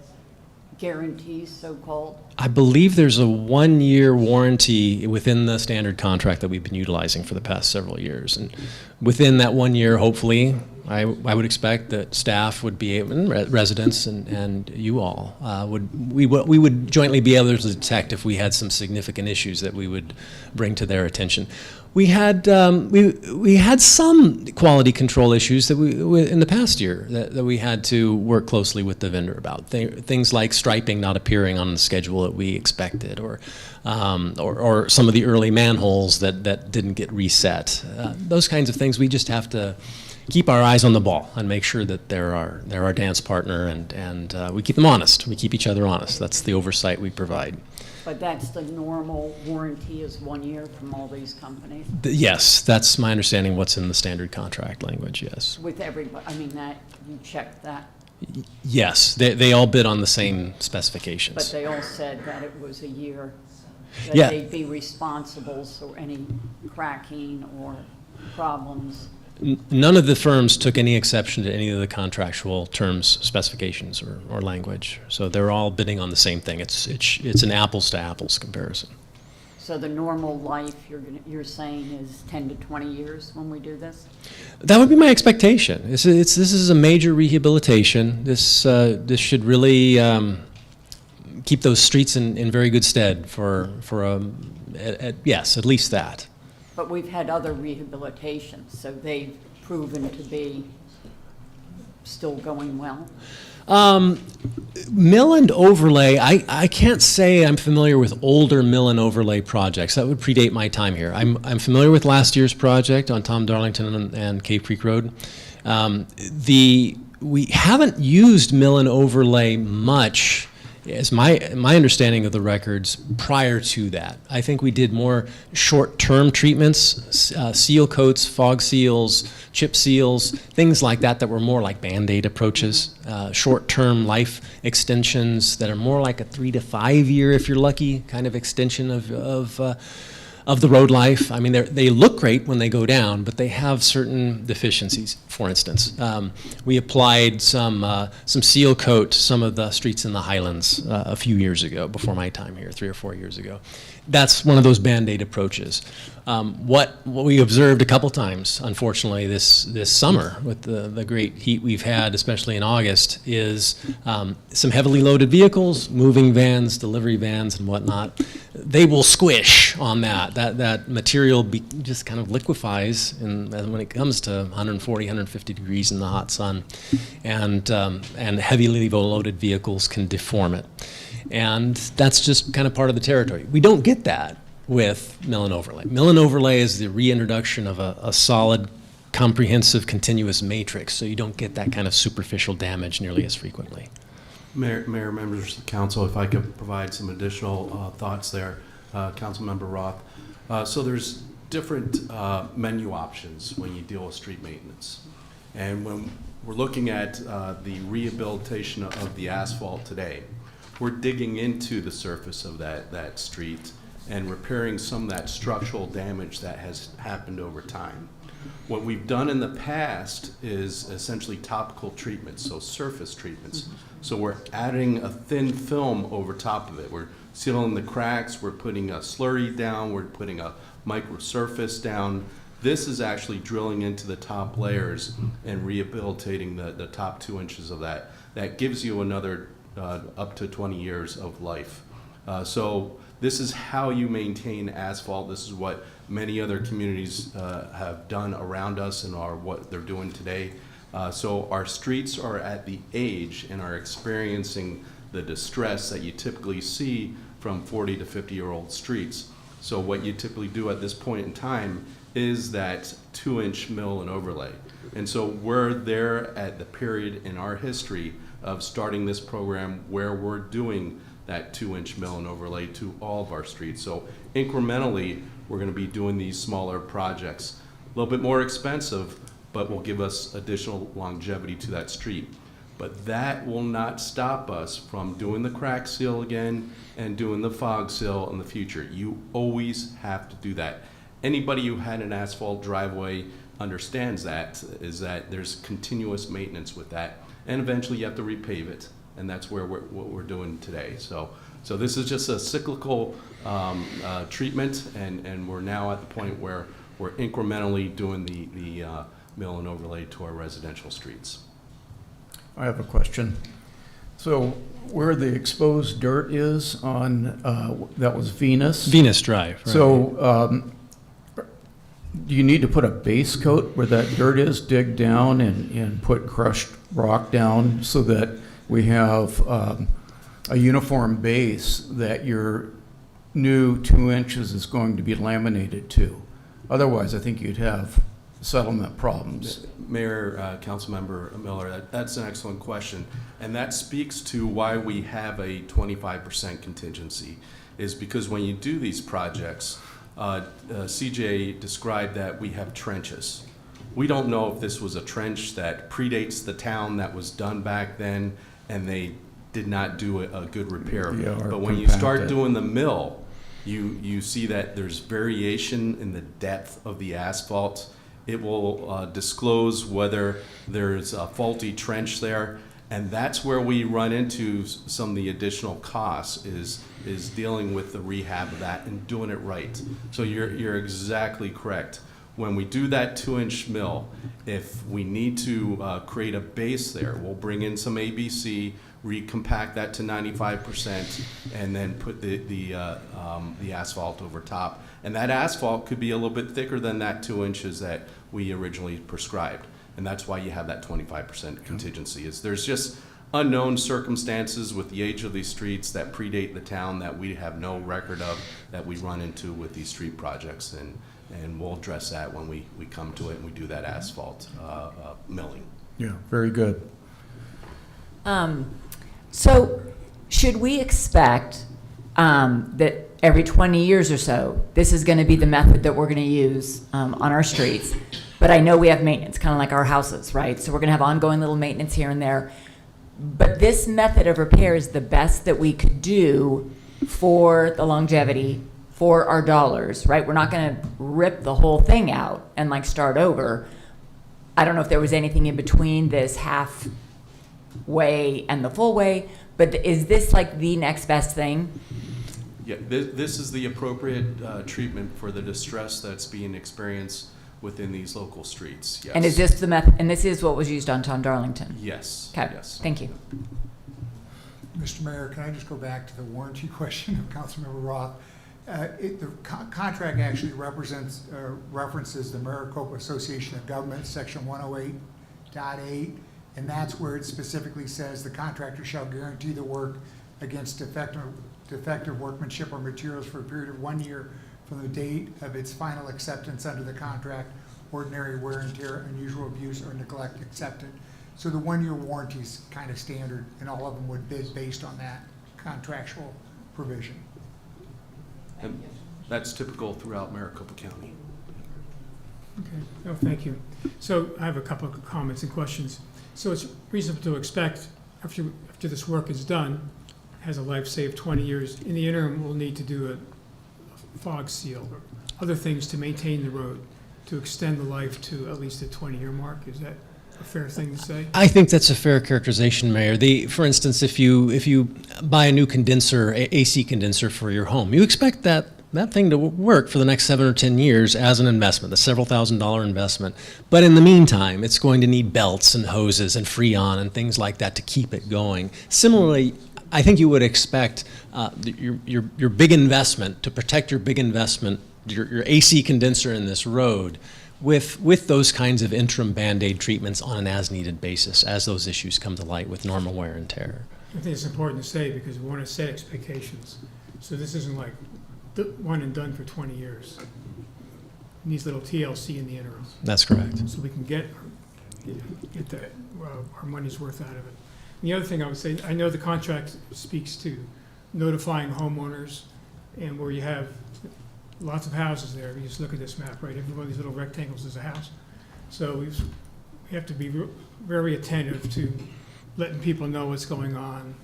guarantee, so-called? I believe there's a 1-year warranty within the standard contract that we've been utilizing for the past several years. And within that 1 year, hopefully, I would expect that staff would be able, and residents and you all, we would jointly be able to detect if we had some significant issues that we would bring to their attention. We had some quality control issues that in the past year that we had to work closely with the vendor about. Things like striping not appearing on the schedule that we expected, or some of the early manholes that didn't get reset. Those kinds of things we just have to keep our eyes on the ball and make sure that they're our dance partner, and we keep them honest. We keep each other honest. That's the oversight we provide. But that's the normal warranty, is 1 year from all these companies? Yes, that's my understanding. What's in the standard contract language? Yes. With everybody, I mean, that, you checked that? Yes, they all bid on the same specifications. But they all said that it was a year, that Yeah. they'd be responsible for any cracking or problems. None of the firms took any exception to any of the contractual terms, specifications, or language. So they're all bidding on the same thing. It's an apples to apples comparison. So the normal life, you're saying, is 10 to 20 years when we do this? That would be my expectation. This is a major rehabilitation. This should really keep those streets in very good stead yes, at least that. But we've had other rehabilitations, so they've proven to be still going well? Mill and overlay, I can't say I'm familiar with older mill and overlay projects. That would predate my time here. I'm familiar with last year's project on Tom Darlington and Cave Creek Road. We haven't used mill and overlay much is my understanding of the records prior to that. I think we did more short-term treatments, seal coats, fog seals, chip seals, things like that were more like Band-Aid approaches, short-term life extensions that are more like a 3 to 5 year, if you're lucky, kind of extension of the road life. I mean, they look great when they go down, but they have certain deficiencies. For instance, we applied some seal coat to some of the streets in the Highlands a few years ago, before my time here, 3 or 4 years ago. That's one of those Band-Aid approaches. What we observed a couple times, unfortunately, this summer with the great heat we've had, especially in August, is some heavily loaded vehicles, moving vans, delivery vans, and whatnot. They will squish on that. That material just kind of liquefies when it comes to 140, 150 degrees in the hot sun, and heavily loaded vehicles can deform it. And that's just kind of part of the territory. We don't get that with mill and overlay. Mill and overlay is the reintroduction of a solid, comprehensive, continuous matrix, so you don't get that kind of superficial damage nearly as frequently. Mayor, members of the council, if I could provide some additional thoughts there, Councilmember Roth. So there's different menu options when you deal with street maintenance. And when we're looking at the rehabilitation of the asphalt today, we're digging into the surface of that street and repairing some of that structural damage that has happened over time. What we've done in the past is essentially topical treatments, so surface treatments. So we're adding a thin film over top of it. We're sealing the cracks, we're putting a slurry down, we're putting a microsurface down. This is actually drilling into the top layers and rehabilitating the top 2 inches of that. That gives you another up to 20 years of life. So this is how you maintain asphalt. This is what many other communities have done around us and are what they're doing today. So our streets are at the age and are experiencing the distress that you typically see from 40 to 50-year-old streets. So what you typically do at this point in time is that 2-inch mill and overlay. And so we're there at the period in our history of starting this program where we're doing that 2-inch mill and overlay to all of our streets. So incrementally, we're going to be doing these smaller projects. A little bit more expensive, but will give us additional longevity to that street. But that will not stop us from doing the crack seal again and doing the fog seal in the future. You always have to do that. Anybody who had an asphalt driveway understands that, is that there's continuous maintenance with that. And eventually you have to repave it, and that's what we're doing today. So this is just a cyclical treatment, and we're now at the point where we're incrementally doing the mill and overlay to our residential streets. I have a question. So where the exposed dirt is on, that was Venus? Venus Drive, right. So do you need to put a base coat where that dirt is, dig down and put crushed rock down so that we have a uniform base that your new 2 inches is going to be laminated to? Otherwise, I think you'd have settlement problems. Mayor, Councilmember Miller, that's an excellent question. And that speaks to why we have a 25% contingency, is because when you do these projects, CJ described that we have trenches. We don't know if this was a trench that predates the town that was done back then and they did not do a good repair. Yeah, but when you start doing the mill, you see that there's variation in the depth of the asphalt. It will disclose whether there's a faulty trench there. And that's where we run into some of the additional costs is dealing with the rehab of that and doing it right. So you're exactly correct. When we do that 2-inch mill, if we need to create a base there, we'll bring in some ABC, recompact that to 95%, and then put the asphalt over top. And that asphalt could be a little bit thicker than that 2 inches that we originally prescribed. And that's why you have that 25% contingency. Is there's just unknown circumstances with the age of these streets that predate the town that we have no record of that we run into with these street projects, and we'll address that when we come to it and we do that asphalt milling. Yeah, very good. So should we expect that every 20 years or so, this is going to be the method that we're going to use on our streets? But I know we have maintenance, kind of like our houses, right? So we're going to have ongoing little maintenance here and there. But this method of repair is the best that we could do for the longevity, for our dollars, right? We're not going to rip the whole thing out and like start over. I don't know if there was anything in between this halfway and the full way, but is this like the next best thing? Yeah, this is the appropriate treatment for the distress that's being experienced within these local streets, yes. And is this the method, and this is what was used on Tom Darlington? Yes, Okay, yes. thank you. Mr. Mayor, can I just go back to the warranty question of Councilmember Roth? The contract actually references the Maricopa Association of Governments, Section 108.8, and that's where it specifically says the contractor shall guarantee the work against defective workmanship or materials for a period of 1 year from the date of its final acceptance under the contract, ordinary wear and tear, unusual abuse, or neglect accepted. So the 1 year warranty is kind of standard, and all of them would be based on that contractual provision. And that's typical throughout Maricopa County. Okay, oh, thank you. So I have a couple of comments and questions. So it's reasonable to expect after this work is done, has a life, say, of 20 years. In the interim, we'll need to do a fog seal or other things to maintain the road, to extend the life to at least a 20-year mark. Is that a fair thing to say? I think that's a fair characterization, Mayor. For instance, if you buy a new condenser, AC condenser for your home, you expect that thing to work for the next 7 or 10 years as an investment, a several $1,000s investment. But in the meantime, it's going to need belts and hoses and Freon and things like that to keep it going. Similarly, I think you would expect your big investment, to protect your big investment, your AC condenser in this road, with those kinds of interim Band-Aid treatments on an as-needed basis as those issues come to light with normal wear and tear. I think it's important to say because we want to set expectations. So this isn't like one and done for 20 years. It needs little TLC in the interim. That's correct. So we can get our money's worth out of it. And the other thing I would say, I know the contract speaks to notifying homeowners, and where you have lots of houses there, you just look at this map, right? Every one of these little rectangles is a house. So we have to be very attentive to letting people know what's going on,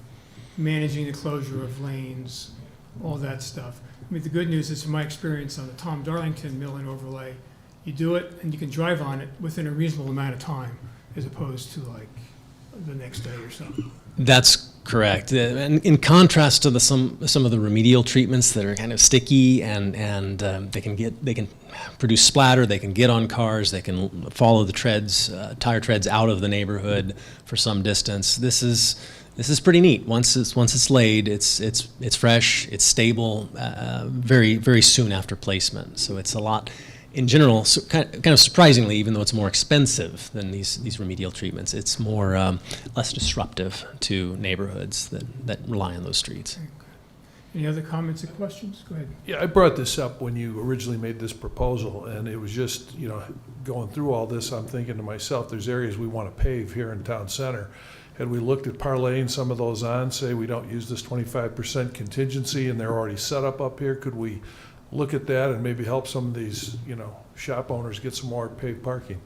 managing the closure of lanes, all that stuff. I mean, the good news is, from my experience on the Tom Darlington mill and overlay, you do it and you can drive on it within a reasonable amount of time, as opposed to like the next day or so. That's correct. And in contrast to some of the remedial treatments that are kind of sticky and they can produce splatter, they can get on cars, they can follow the treads, tire treads out of the neighborhood for some distance. This is pretty neat. Once it's laid, it's fresh, it's stable, very very soon after placement. So it's a lot. In general, kind of surprisingly, even though it's more expensive than these remedial treatments, it's more less disruptive to neighborhoods that rely on those streets. Any other comments or questions? Go ahead. Yeah, I brought this up when you originally made this proposal, and it was just, going through all this, I'm thinking to myself, there's areas we want to pave here in town center. Had we looked at parlaying some of those on, say we don't use this 25% contingency and they're already set up here, could we look at that and maybe help some of these, shop owners get some more paved parking?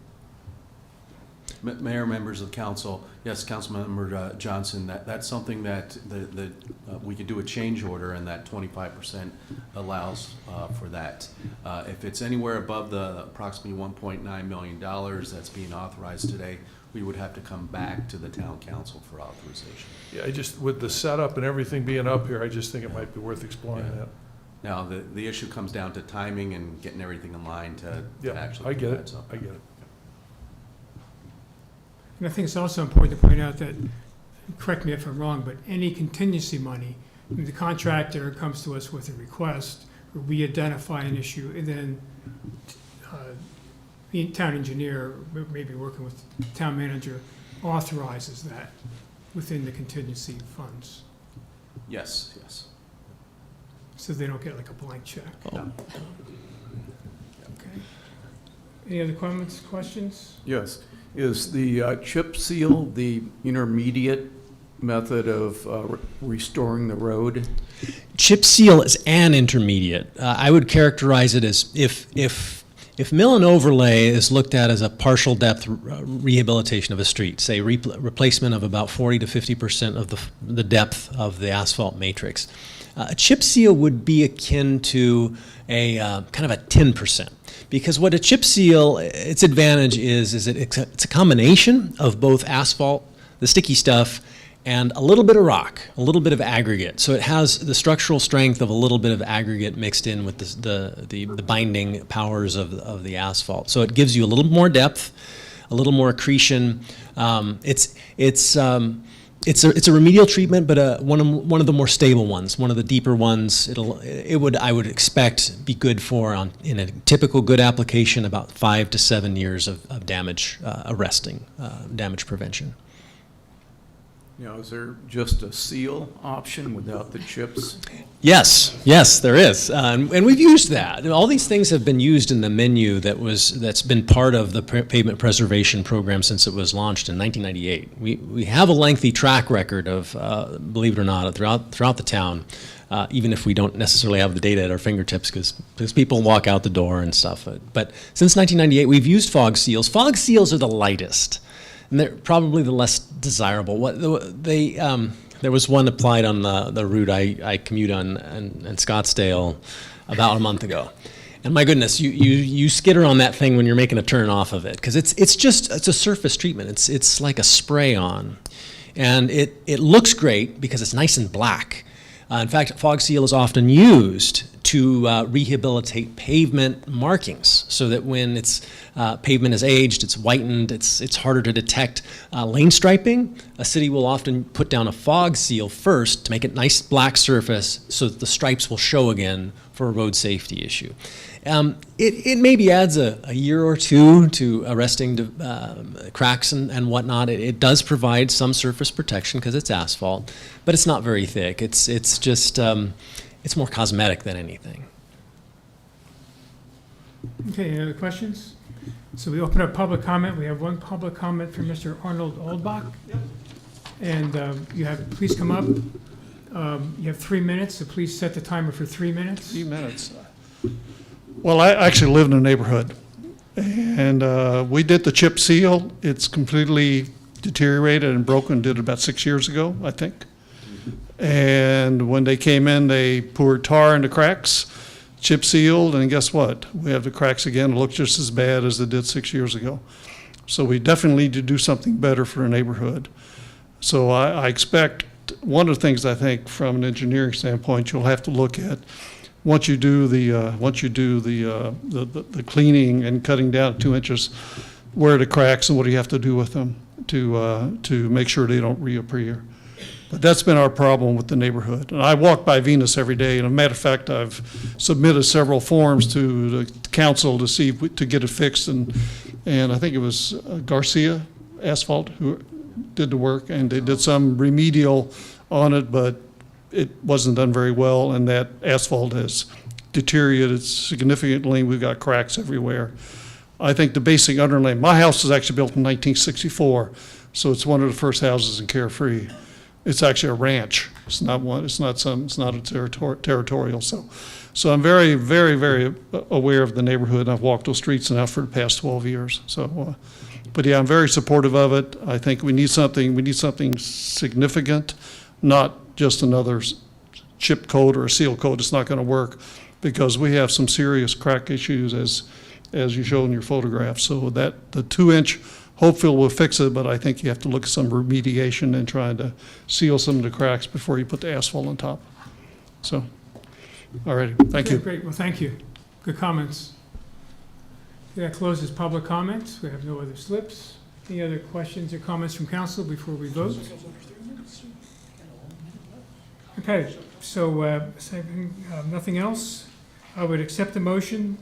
Mayor, members of the council, yes, Councilmember Johnson, that's something that we could do a change order, and that 25% allows for that. If it's anywhere above the approximately $1.9 million that's being authorized today, we would have to come back to the town council for authorization. Yeah, with the setup and everything being up here, I just think it might be worth exploring that. Now, the issue comes down to timing and getting everything in line to actually I put get that it. up. I get it. And I think it's also important to point out that, correct me if I'm wrong, but any contingency money, when the contractor comes to us with a request, or we identify an issue, and then the town engineer, maybe working with the town manager, authorizes that within the contingency funds, Yes. so they don't get like a blank check. Oh. Okay. Any other comments, questions? Yes. Is the chip seal the intermediate method of restoring the road? Chip seal is an intermediate. I would characterize it as if mill and overlay is looked at as a partial depth rehabilitation of a street, say replacement of about 40 to 50% of the depth of the asphalt matrix, a chip seal would be akin to a kind of a 10%. Because what a chip seal, its advantage is it's a combination of both asphalt, the sticky stuff, and a little bit of rock, a little bit of aggregate. So it has the structural strength of a little bit of aggregate mixed in with the binding powers of the asphalt. So it gives you a little more depth, a little more accretion. It's a remedial treatment, but one of the more stable ones, one of the deeper ones. I would expect be good for in a typical good application about 5 to 7 years of damage arresting, damage prevention. Now, is there just a seal option without the chips? Yes, there is, and we've used that. All these things have been used in the menu that's been part of the pavement preservation program since it was launched in 1998. We have a lengthy track record of, believe it or not, throughout the town, even if we don't necessarily have the data at our fingertips because people walk out the door and stuff. But since 1998, we've used fog seals. Fog seals are the lightest. And they're probably the less desirable. There was one applied on the route I commute on in Scottsdale about a month ago. And my goodness, you skitter on that thing when you're making a turn off of it because it's a surface treatment. It's like a spray on. And it looks great because it's nice and black. In fact, fog seal is often used to rehabilitate pavement markings so that when pavement is aged, it's whitened, it's harder to detect. Lane striping, a city will often put down a fog seal first to make it nice black surface so that the stripes will show again for a road safety issue. It maybe adds a year or two to arresting cracks and whatnot. It does provide some surface protection because it's asphalt, but it's not very thick. It's just it's more cosmetic than anything. Okay, any other questions? So we open up public comment. We have one public comment from Mr. Arnold Oldbach. And please come up. You have 3 minutes, so please set the timer for 3 minutes. 3 minutes. Well, I actually live in a neighborhood, and we did the chip seal. It's completely deteriorated and broken, did it about 6 years ago, I think. And when they came in, they poured tar in the cracks, chip sealed, and guess what? We have the cracks again. It looks just as bad as it did 6 years ago. So we definitely need to do something better for the neighborhood. So I expect, one of the things I think from an engineering standpoint, you'll have to look at once you do the cleaning and cutting down 2 inches, where are the cracks and what do you have to do with them to make sure they don't reappear. But that's been our problem with the neighborhood. And I walk by Venus every day, and as a matter of fact, I've submitted several forms to the council to see to get it fixed, and I think it was Garcia Asphalt who did the work, and they did some remedial on it, but it wasn't done very well, and that asphalt has deteriorated significantly. We've got cracks everywhere. I think the basic underlaying, my house was actually built in 1964, so it's one of the first houses in Carefree. It's actually a ranch. It's not one. It's not a territorial. So I'm very, very, very aware of the neighborhood. I've walked those streets now for the past 12 years. So, but yeah, I'm very supportive of it. I think we need something. We need something significant, not just another chip coat or a seal coat. It's not going to work because we have some serious crack issues as you show in your photographs. So that the 2-inch. Hopefully we'll fix it, but I think you have to look at some remediation and try to seal some of the cracks before you put the asphalt on top. So, all righty, thank you. Great, well, thank you. Good comments. That closes public comments. We have no other slips. Any other questions or comments from council before we vote? Okay, so nothing else. I would accept the motion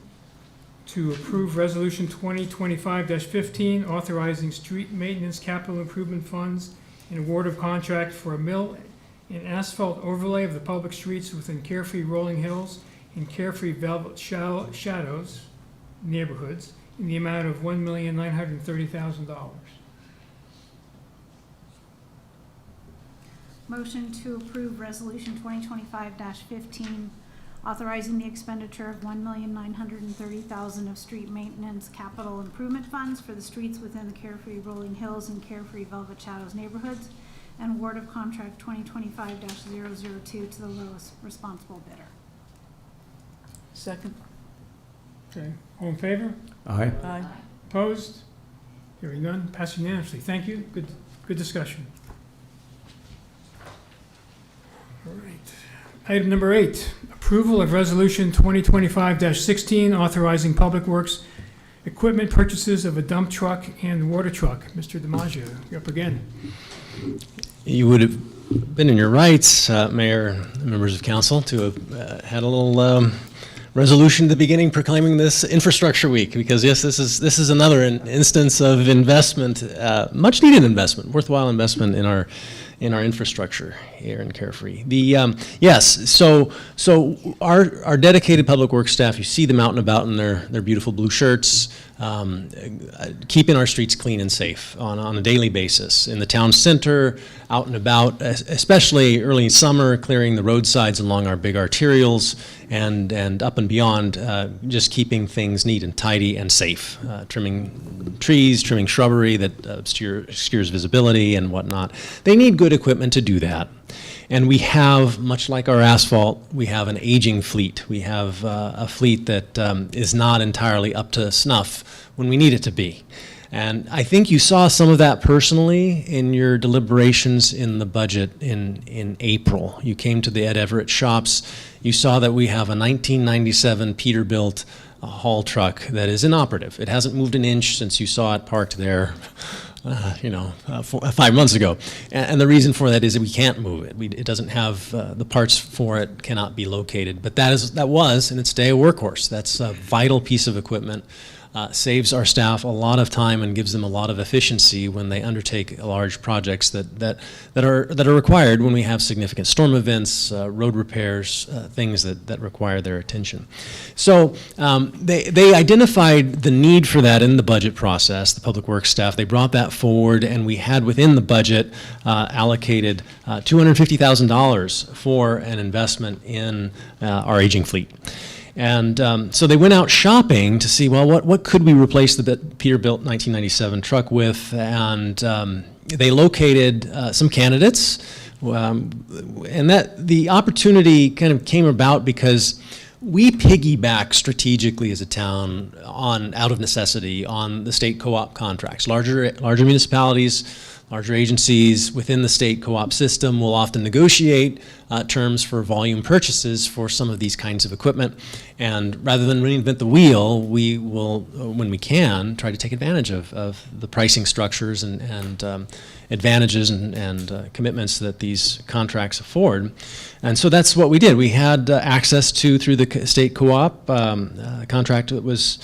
to approve Resolution 2025-15, authorizing street maintenance capital improvement funds and award of contract for a mill and asphalt overlay of the public streets within Carefree Rolling Hills and Carefree Velvet Shadows neighborhoods in the amount of $1,930,000. Motion to approve Resolution 2025-15, authorizing the expenditure of $1,930,000 of street maintenance capital improvement funds for the streets within the Carefree Rolling Hills and Carefree Velvet Shadows neighborhoods, and award of contract 2025-002 to the lowest responsible bidder. Second. Okay, all in favor? Aye. Aye. Opposed? Hearing none, passed unanimously. Thank you. Good discussion. All right. Item number 8, approval of Resolution 2025-16, authorizing Public Works equipment purchases of a dump truck and water truck. Mr. DiMaggio, you're up again. You would have been in your rights, Mayor, members of council, to have had a little resolution at the beginning proclaiming this Infrastructure Week, because yes, this is another instance of investment, much needed investment, worthwhile investment in our infrastructure here in Carefree. Yes, so our dedicated public works staff, you see them out and about in their beautiful blue shirts, keeping our streets clean and safe on a daily basis. In the town center, out and about, especially early in summer, clearing the roadsides along our big arterials, and up and beyond, just keeping things neat and tidy and safe, trimming trees, trimming shrubbery that obscures visibility and whatnot. They need good equipment to do that. And we have, much like our asphalt, we have an aging fleet. We have a fleet that is not entirely up to snuff when we need it to be. And I think you saw some of that personally in your deliberations in the budget in April. You came to the Ed Everett shops. You saw that we have a 1997 Peterbilt haul truck that is inoperative. It hasn't moved an inch since you saw it parked there 5 months ago. And the reason for that is that we can't move it. It doesn't have, the parts for it cannot be located. But that was, and it's today, a workhorse. That's a vital piece of equipment. Saves our staff a lot of time and gives them a lot of efficiency when they undertake large projects that are required when we have significant storm events, road repairs, things that require their attention. So they identified the need for that in the budget process, the Public Works staff. They brought that forward, and we had within the budget allocated $250,000 for an investment in our aging fleet. And so they went out shopping to see, well, what could we replace the Peterbilt 1997 truck with? And they located some candidates. And that the opportunity kind of came about because we piggyback strategically as a town out of necessity on the state co-op contracts. Larger municipalities, larger agencies within the state co-op system will often negotiate terms for volume purchases for some of these kinds of equipment. And rather than reinvent the wheel, we will, when we can, try to take advantage of the pricing structures and advantages and commitments that these contracts afford. And so that's what we did. We had access to, through the state co-op contract that was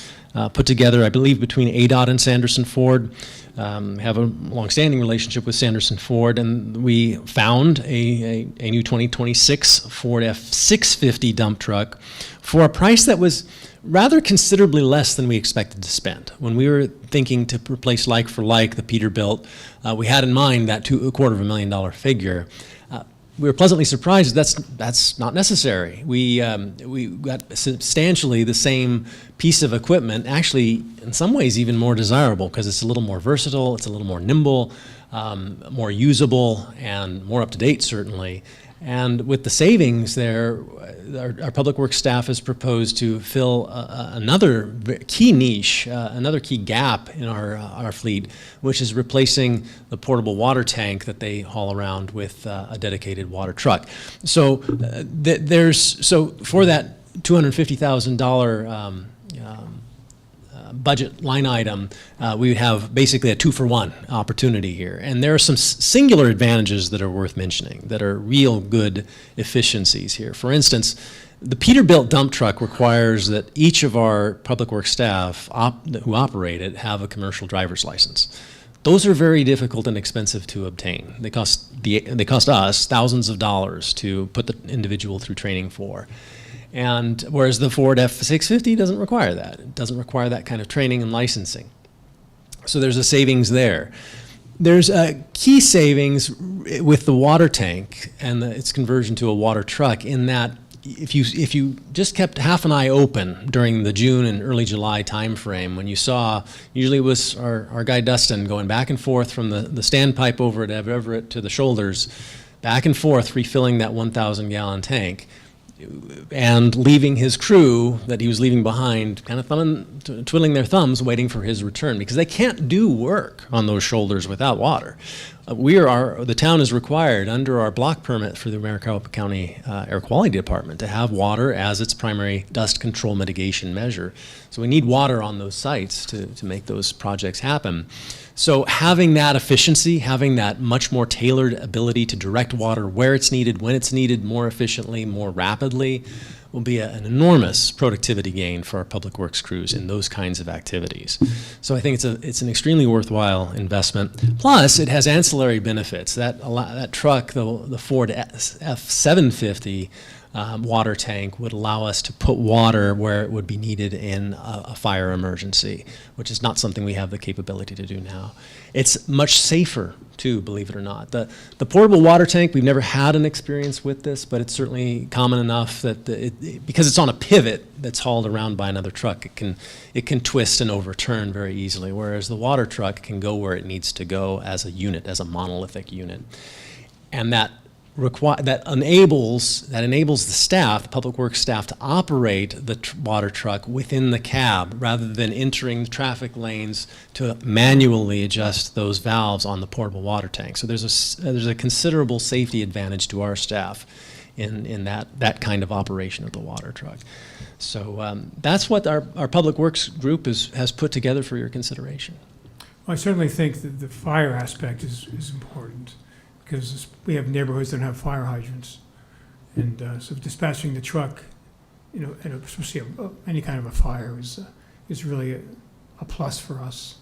put together, I believe, between ADOT and Sanderson Ford. Have a long-standing relationship with Sanderson Ford, and we found a new 2026 Ford F650 dump truck for a price that was rather considerably less than we expected to spend. When we were thinking to replace like for like the Peterbilt, we had in mind that $250,000 figure. We were pleasantly surprised that's not necessary. We got substantially the same piece of equipment, actually in some ways even more desirable because it's a little more versatile, it's a little more nimble, more usable, and more up to date certainly. And with the savings there, our Public Works staff has proposed to fill another key niche, another key gap in our fleet, which is replacing the portable water tank that they haul around with a dedicated water truck. So so for that $250,000 budget line item, we would have basically a 2-for-1 opportunity here. And there are some singular advantages that are worth mentioning, that are real good efficiencies here. For instance, the Peterbilt dump truck requires that each of our Public Works staff who operate it have a commercial driver's license. Those are very difficult and expensive to obtain. They cost us thousands of dollars to put the individual through training for. And whereas the Ford F650 doesn't require that. It doesn't require that kind of training and licensing. So there's a savings there. There's a key savings with the water tank and its conversion to a water truck in that if you just kept half an eye open during the June and early July timeframe, when you saw, usually it was our guy Dustin going back and forth from the standpipe over at Everett to the shoulders, back and forth refilling that 1,000 gallon tank, and leaving his crew that he was leaving behind kind of twiddling their thumbs waiting for his return, because they can't do work on those shoulders without water. The town is required under our block permit for the Maricopa County Air Quality Department to have water as its primary dust control mitigation measure. So we need water on those sites to make those projects happen. So having that efficiency, having that much more tailored ability to direct water where it's needed, when it's needed, more efficiently, more rapidly, will be an enormous productivity gain for our public works crews in those kinds of activities. So I think it's an extremely worthwhile investment. Plus, it has ancillary benefits. That truck, the Ford F-750 water tank, would allow us to put water where it would be needed in a fire emergency, which is not something we have the capability to do now. It's much safer too, believe it or not. The portable water tank, we've never had an experience with this, but it's certainly common enough that because it's on a pivot that's hauled around by another truck, it can twist and overturn very easily, whereas the water truck can go where it needs to go as a unit, as a monolithic unit. And that enables the staff, the public works staff, to operate the water truck within the cab rather than entering the traffic lanes to manually adjust those valves on the portable water tank. So there's a considerable safety advantage to our staff in that kind of operation of the water truck. So that's what our public works group has put together for your consideration. Well, I certainly think that the fire aspect is important, because we have neighborhoods that don't have fire hydrants. And so dispatching the truck, and especially any kind of a fire is really a plus for us.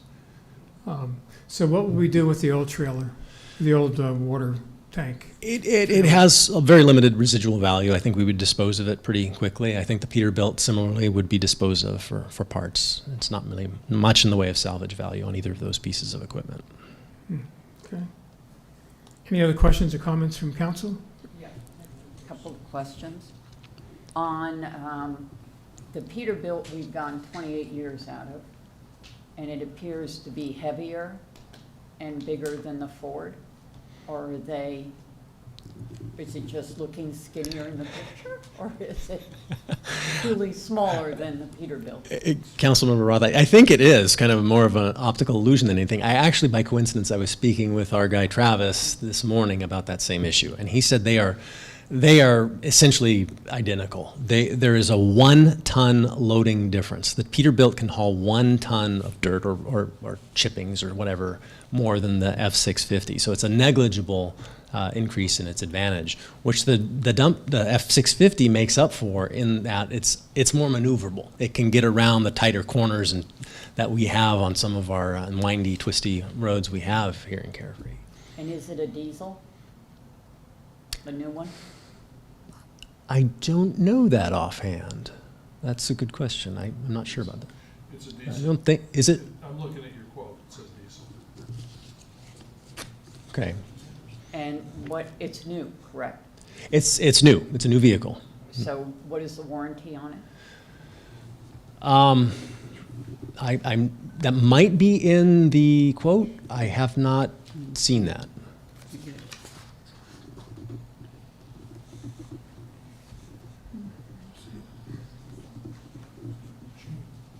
So what will we do with the old trailer, the old water tank? It has a very limited residual value. I think we would dispose of it pretty quickly. I think the Peterbilt similarly would be disposed of for parts. It's not really much in the way of salvage value on either of those pieces of equipment. Okay. Any other questions or comments from council? Yeah, a couple of questions. On the Peterbilt, we've gone 28 years out of, and it appears to be heavier and bigger than the Ford. Or is it just looking skinnier in the picture, or is it truly smaller than the Peterbilt? Councilmember Roth, I think it is kind of more of an optical illusion than anything. I actually, by coincidence, I was speaking with our guy Travis this morning about that same issue, and he said they are essentially identical. There is a 1 ton loading difference. The Peterbilt can haul 1 ton of dirt or chippings or whatever more than the F-650. So it's a negligible increase in its advantage, which the F-650 makes up for in that it's more maneuverable. It can get around the tighter corners that we have on some of our windy, twisty roads we have here in Carefree. And is it a diesel? The new one? I don't know that offhand. That's a good question. I'm not sure about that. It's a diesel. I don't think, is it? I'm looking at your quote, it says diesel. Okay. And it's new, correct? It's new. It's a new vehicle. So what is the warranty on it? That might be in the quote. I have not seen that.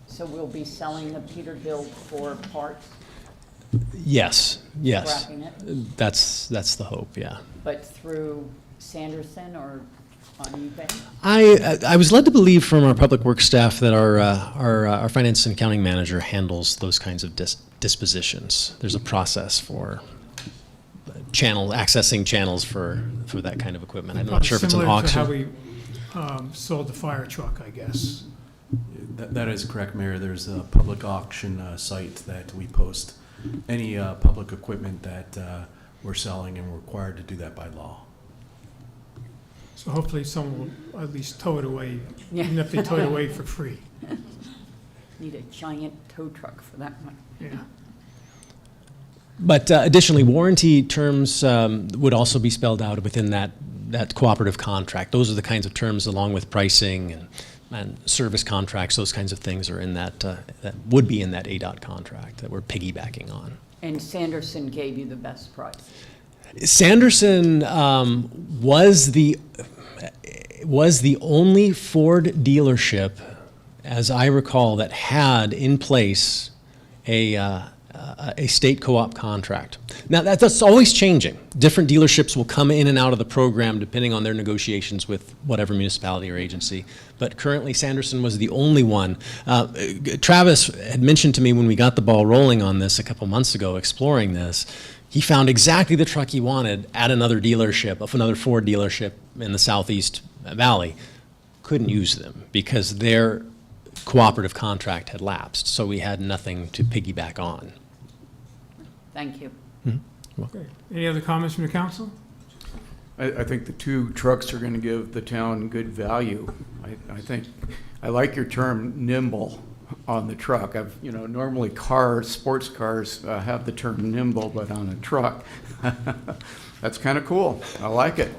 So we'll be selling the Peterbilt for parts, Yes. scrapping it, That's the hope. Yeah. but through Sanderson or on eBay? I was led to believe from our public works staff that our finance and accounting manager handles those kinds of dispositions. There's a process for accessing channels for that kind of equipment. I'm not sure if it's an auction. Similar to how we sold the fire truck, I guess. That is correct, Mayor. There's a public auction site that we post any public equipment that we're selling, and we're required to do that by law. So hopefully someone will at least tow it away, Yeah. even if they tow it away for free. Need a giant tow truck for that one. Yeah. But additionally, warranty terms would also be spelled out within that cooperative contract. Those are the kinds of terms, along with pricing and service contracts, those kinds of things are in that would be in that ADOT contract that we're piggybacking on. And Sanderson gave you the best price. Sanderson was the only Ford dealership, as I recall, that had in place a state co-op contract. Now, that's always changing. Different dealerships will come in and out of the program depending on their negotiations with whatever municipality or agency. But currently, Sanderson was the only one. Travis had mentioned to me when we got the ball rolling on this a couple months ago, exploring this, he found exactly the truck he wanted at another dealership, of another Ford dealership in the Southeast Valley. Couldn't use them because their cooperative contract had lapsed, so we had nothing to piggyback on. Thank you. Okay. Any other comments from the council? I think the two trucks are going to give the town good value. I think, I like your term nimble on the truck. Normally sports cars have the term nimble, but on a truck, that's kind of cool. I like it.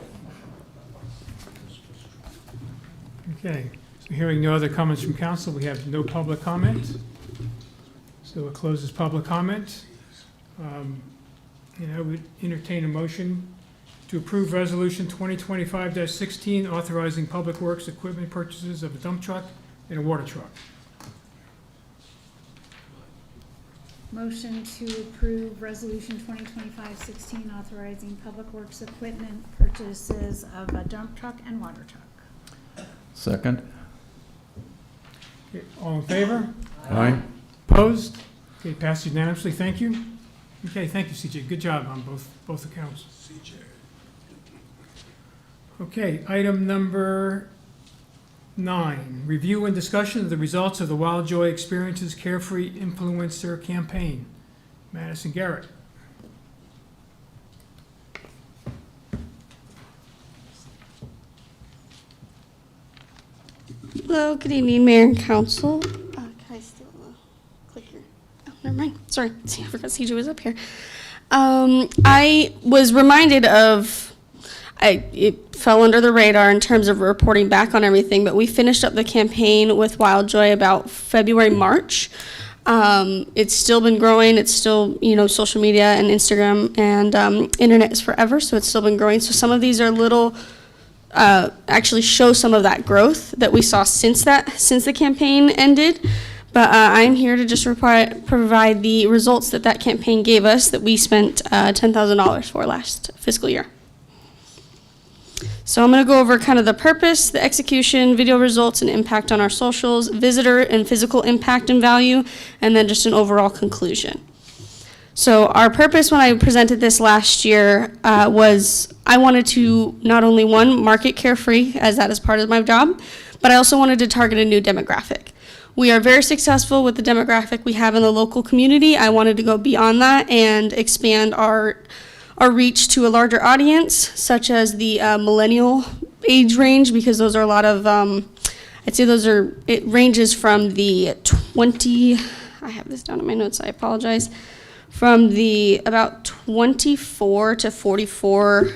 Okay. So hearing no other comments from council, we have no public comment. So it closes public comment. I would entertain a motion to approve Resolution 2025-16, authorizing Public Works equipment purchases of a dump truck and a water truck. Motion to approve Resolution 2025-16, authorizing Public Works equipment purchases of a dump truck and water truck. Second. Okay, all in favor? Aye. Opposed? Okay, passed unanimously. Thank you. Okay, thank you, CJ. Good job on both accounts. Okay, item number 9, review and discussion of the results of the Wild Joy Experiences Carefree Influencer Campaign. Madison Garrett. Hello, good evening, Mayor and Council. Can I still click here? Oh, never mind. Sorry, I forgot CJ was up here. I was reminded of, it fell under the radar in terms of reporting back on everything, but we finished up the campaign with Wild Joy about February, March. It's still been growing. It's still, social media and Instagram and internet is forever, so it's still been growing. So some of these are little, actually show some of that growth that we saw since the campaign ended. But I'm here to just provide the results that campaign gave us that we spent $10,000 for last fiscal year. So I'm going to go over kind of the purpose, the execution, video results, and impact on our socials, visitor and physical impact and value, and then just an overall conclusion. So our purpose when I presented this last year was I wanted to not only, one, market Carefree, as that is part of my job, but I also wanted to target a new demographic. We are very successful with the demographic we have in the local community. I wanted to go beyond that and expand our reach to a larger audience, such as the millennial age range, because those are a lot of, it ranges from the 20, I have this down in my notes, I apologize, from the about 24 to 44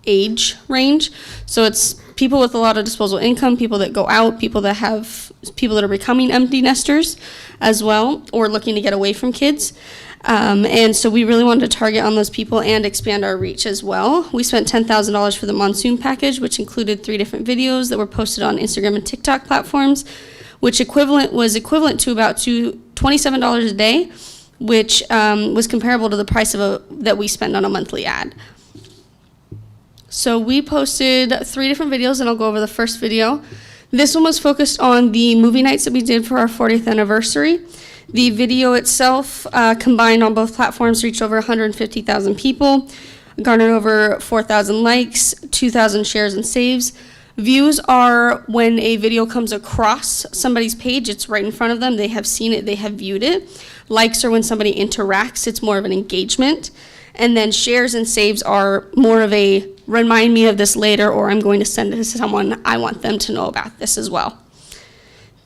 age range. So it's people with a lot of disposable income, people that go out, people that are becoming empty nesters as well, or looking to get away from kids. And so we really wanted to target on those people and expand our reach as well. We spent $10,000 for the monsoon package, which included 3 different videos that were posted on Instagram and TikTok platforms, which was equivalent to about $27 a day, which was comparable to the price that we spend on a monthly ad. So we posted 3 different videos, and I'll go over the first video. This one was focused on the movie nights that we did for our 40th anniversary. The video itself, combined on both platforms, reached over 150,000 people, garnered over 4,000 likes, 2,000 shares and saves. Views are when a video comes across somebody's page, it's right in front of them, they have seen it, they have viewed it. Likes are when somebody interacts, it's more of an engagement. And then shares and saves are more of a remind me of this later, or I'm going to send it to someone, I want them to know about this as well.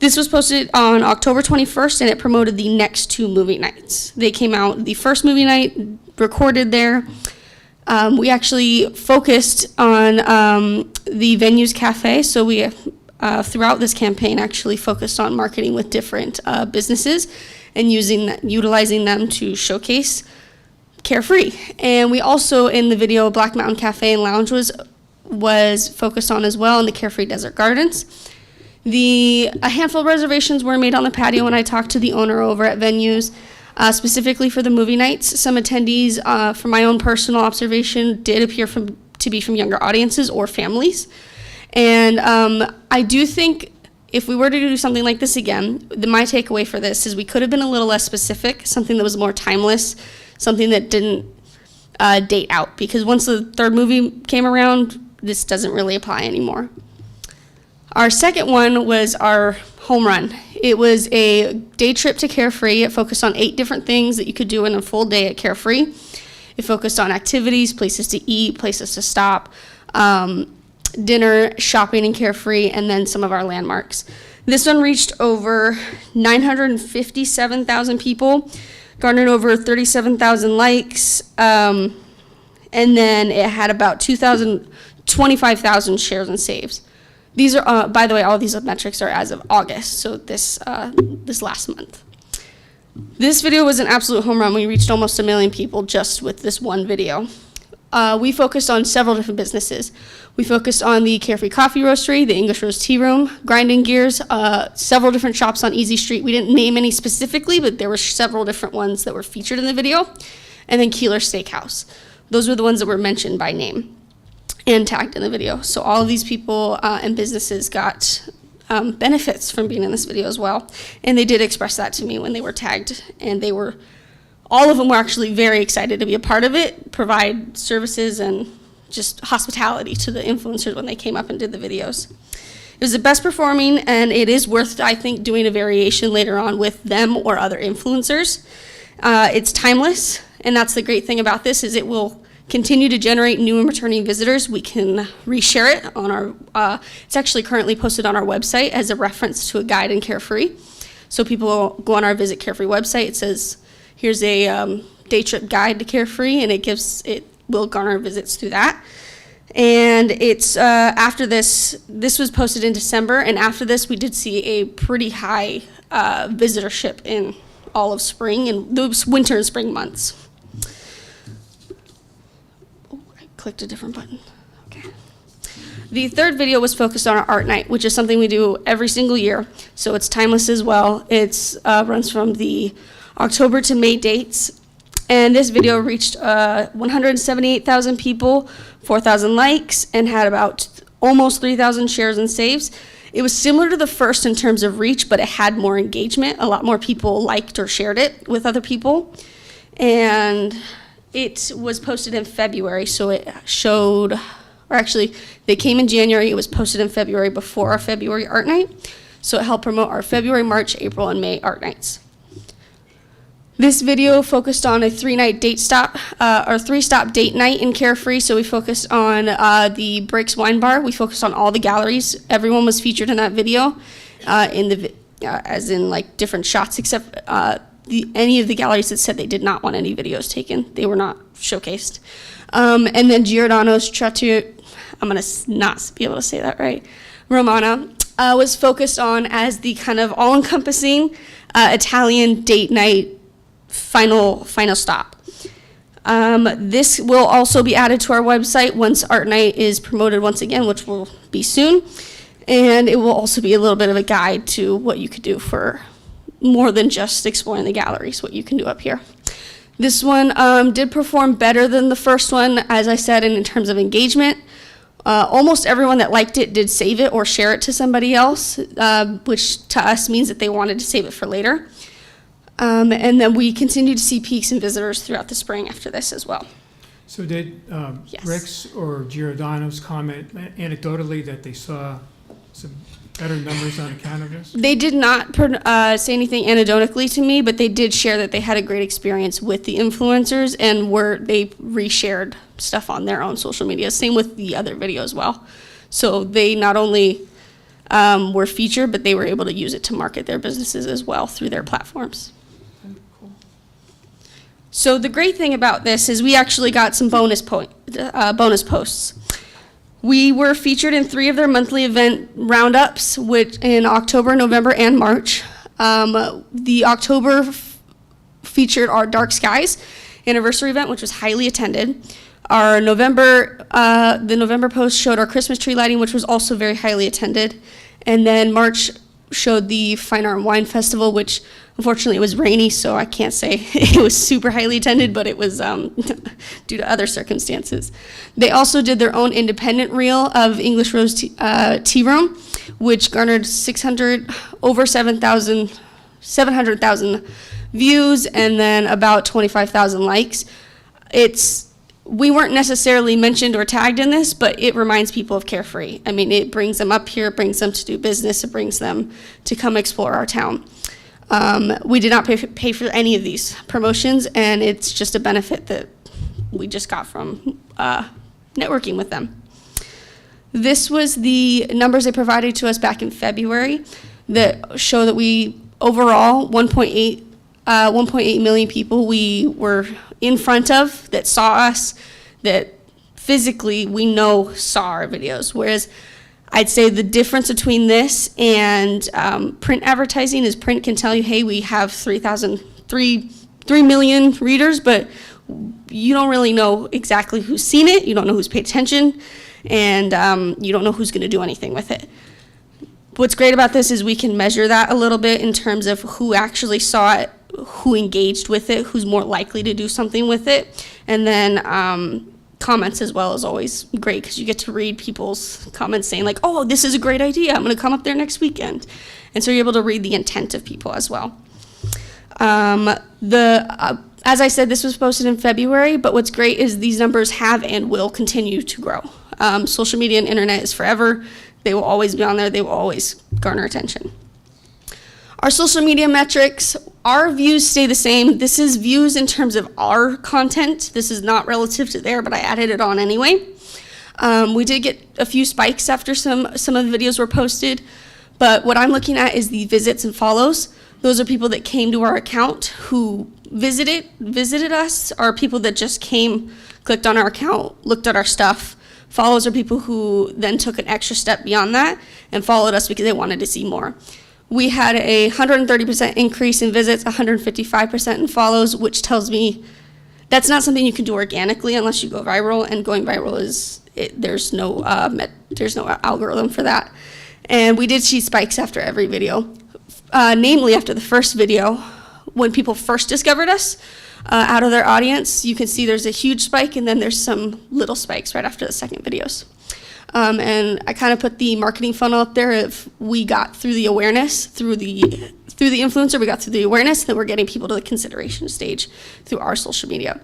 This was posted on October 21st, and it promoted the next 2 movie nights. They came out, the first movie night recorded there. We actually focused on the Venues Cafe, so we throughout this campaign actually focused on marketing with different businesses and utilizing them to showcase Carefree. And we also, in the video, Black Mountain Cafe and Lounge was focused on as well in the Carefree Desert Gardens. A handful of reservations were made on the patio when I talked to the owner over at Venues, specifically for the movie nights. Some attendees, from my own personal observation, did appear to be from younger audiences or families. And I do think if we were to do something like this again, my takeaway for this is we could have been a little less specific, something that was more timeless, something that didn't date out. Because once the third movie came around, this doesn't really apply anymore. Our second one was our home run. It was a day trip to Carefree. It focused on 8 different things that you could do in a full day at Carefree. It focused on activities, places to eat, places to stop, dinner, shopping in Carefree, and then some of our landmarks. This one reached over 957,000 people, garnered over 37,000 likes, and then it had about 25,000 shares and saves. These are, by the way, all these metrics are as of August, so this last month. This video was an absolute home run. We reached almost 1 million people just with this one video. We focused on several different businesses. We focused on the Carefree Coffee Roastery, the English Rose Tea Room, Grinding Gears, several different shops on Easy Street. We didn't name any specifically, but there were several different ones that were featured in the video. And then Keeler Steakhouse. Those were the ones that were mentioned by name and tagged in the video. So all of these people and businesses got benefits from being in this video as well. And they did express that to me when they were tagged, and all of them were actually very excited to be a part of it, provide services and just hospitality to the influencers when they came up and did the videos. It was the best performing, and it is worth, I think, doing a variation later on with them or other influencers. It's timeless, and that's the great thing about this, is it will continue to generate new and returning visitors. We can reshare it on our, it's actually currently posted on our website as a reference to a guide in Carefree. So people will go on our Visit Carefree website. It says, here's a day trip guide to Carefree, and it will garner visits through that. And it's after this was posted in December, and after this we did see a pretty high visitorship in all of spring and those winter and spring months. Clicked a different button. Okay. The third video was focused on our art night, which is something we do every single year. So it's timeless as well. It's runs from the October to May dates. And this video reached 178,000 people, 4,000 likes, and had about almost 3,000 shares and saves. It was similar to the first in terms of reach, but it had more engagement. A lot more people liked or shared it with other people. And it was posted in February, so it showed, or actually, they came in January. It was posted in February before our February art night. So it helped promote our February, March, April, and May art nights. This video focused on a 3-night date stop, or 3-stop date night in Carefree. So we focused on the Breaks Wine Bar. We focused on all the galleries. Everyone was featured in that video, as in like different shots, except any of the galleries that said they did not want any videos taken. They were not showcased. And then Giordano's Trattoria, I'm gonna not be able to say that right, Romana, was focused on as the kind of all-encompassing Italian date night final stop. This will also be added to our website once Art Night is promoted once again, which will be soon. And it will also be a little bit of a guide to what you could do for more than just exploring the galleries, what you can do up here. This one did perform better than the first one, as I said, in terms of engagement. Almost everyone that liked it did save it or share it to somebody else, which to us means that they wanted to save it for later. And then we continue to see peaks in visitors throughout the spring after this as well. So did Yes. Rick's or Giordano's comment anecdotally that they saw some better numbers on account of this? They did not say anything anecdotally to me, but they did share that they had a great experience with the influencers, and they reshared stuff on their own social media. Same with the other video as well. So they not only were featured, but they were able to use it to market their businesses as well through their platforms. So the great thing about this is we actually got some bonus posts. We were featured in 3 of their monthly event roundups, which in October, November, and March. The October featured our Dark Skies anniversary event, which was highly attended. Our the November post showed our Christmas tree lighting, which was also very highly attended. And then March showed the Fine Art and Wine Festival, which unfortunately it was rainy, so I can't say it was super highly attended, but it was due to other circumstances. They also did their own independent reel of English Rose Tea Room, which garnered over 700,000 views and then about 25,000 likes. We weren't necessarily mentioned or tagged in this, but it reminds people of Carefree. I mean, it brings them up here, it brings them to do business, it brings them to come explore our town. We did not pay for any of these promotions, and it's just a benefit that we just got from networking with them. This was the numbers they provided to us back in February that show that we overall 1.8 million people we were in front of that saw us, that physically we know saw our videos. Whereas I'd say the difference between this and print advertising is print can tell you, hey, we have 3 million readers, but you don't really know exactly who's seen it, you don't know who's paid attention, and you don't know who's going to do anything with it. What's great about this is we can measure that a little bit in terms of who actually saw it, who engaged with it, who's more likely to do something with it, and then comments as well is always great because you get to read people's comments saying like, oh, this is a great idea, I'm going to come up there next weekend. And so you're able to read the intent of people as well. As I said, this was posted in February, but what's great is these numbers have and will continue to grow. Social media and internet is forever. They will always be on there. They will always garner attention. Our social media metrics, our views stay the same. This is views in terms of our content. This is not relative to there, but I added it on anyway. We did get a few spikes after some of the videos were posted, but what I'm looking at is the visits and follows. Those are people that came to our account who visited us, or people that just came, clicked on our account, looked at our stuff. Follows are people who then took an extra step beyond that and followed us because they wanted to see more. We had a 130% increase in visits, 155% in follows, which tells me that's not something you can do organically unless you go viral, and going viral there's no algorithm for that. And we did see spikes after every video, namely after the first video, when people first discovered us. Out of their audience, you can see there's a huge spike, and then there's some little spikes right after the second videos. And I kind of put the marketing funnel up there. If we got through the awareness, through the influencer, we got through the awareness, then we're getting people to the consideration stage through our social media.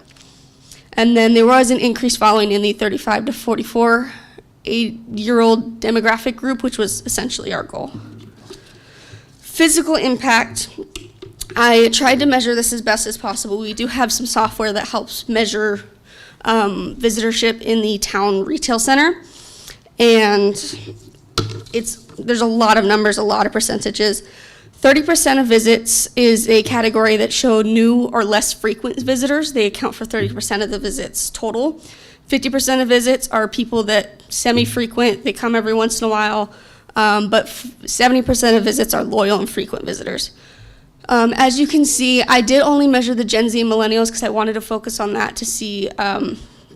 And then there was an increased following in the 35 to 44-year-old demographic group, which was essentially our goal. Physical impact. I tried to measure this as best as possible. We do have some software that helps measure visitorship in the town retail center. And there's a lot of numbers, a lot of percentages. 30% of visits is a category that showed new or less frequent visitors. They account for 30% of the visits total. 50% of visits are people that semi-frequent, they come every once in a while, but 70% of visits are loyal and frequent visitors. As you can see, I did only measure the Gen Z and millennials because I wanted to focus on that to see,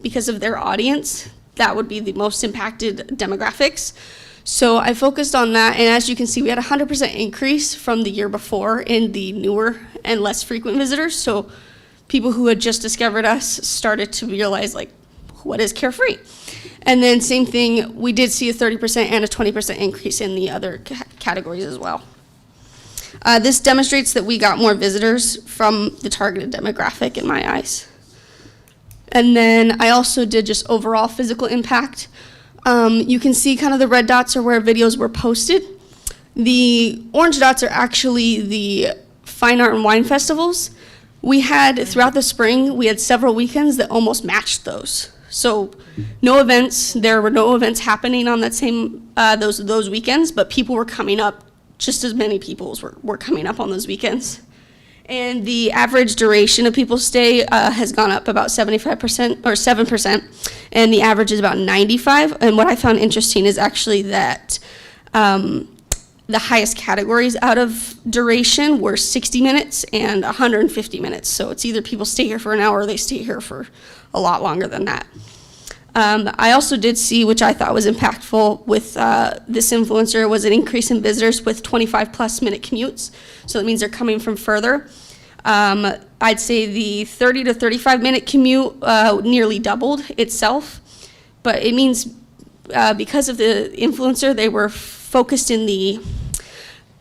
because of their audience, that would be the most impacted demographics. So I focused on that, and as you can see, we had a 100% increase from the year before in the newer and less frequent visitors. So people who had just discovered us started to realize, like, what is Carefree? And then same thing, we did see a 30% and a 20% increase in the other categories as well. This demonstrates that we got more visitors from the targeted demographic in my eyes. And then I also did just overall physical impact. You can see kind of the red dots are where videos were posted. The orange dots are actually the fine art and wine festivals. We had, throughout the spring, we had several weekends that almost matched those. So no events, there were no events happening on that same, those weekends, but people were coming up, just as many people were coming up on those weekends. And the average duration of people's stay has gone up about 75% or 7%, and the average is about 95. And what I found interesting is actually that the highest categories out of duration were 60 minutes and 150 minutes. So it's either people stay here for an hour or they stay here for a lot longer than that. I also did see, which I thought was impactful with this influencer, was an increase in visitors with 25+ minute commutes. So that means they're coming from further. I'd say the 30 to 35 minute commute nearly doubled itself, but it means because of the influencer, they were focused in the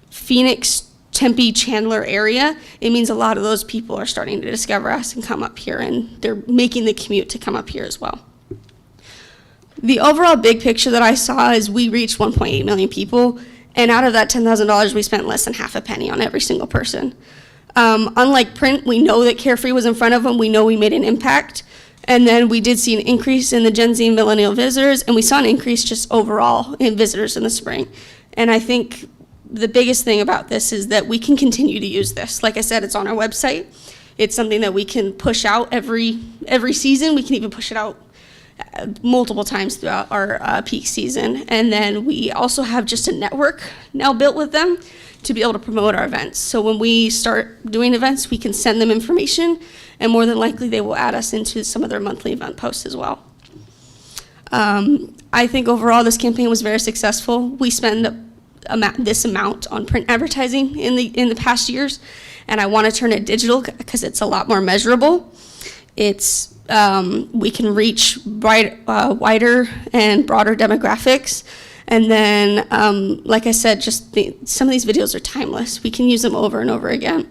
Phoenix, Tempe, Chandler area. It means a lot of those people are starting to discover us and come up here, and they're making the commute to come up here as well. The overall big picture that I saw is we reached 1.8 million people, and out of that $10,000, we spent less than half a penny on every single person. Unlike print, we know that Carefree was in front of them. We know we made an impact. And then we did see an increase in the Gen Z and millennial visitors, and we saw an increase just overall in visitors in the spring. And I think the biggest thing about this is that we can continue to use this. Like I said, it's on our website. It's something that we can push out every season. We can even push it out multiple times throughout our peak season. And then we also have just a network now built with them to be able to promote our events. So when we start doing events, we can send them information, and more than likely they will add us into some of their monthly event posts as well. I think overall this campaign was very successful. We spend this amount on print advertising in the past years, and I want to turn it digital because it's a lot more measurable. It's we can reach wider and broader demographics. And then, like I said, some of these videos are timeless. We can use them over and over again.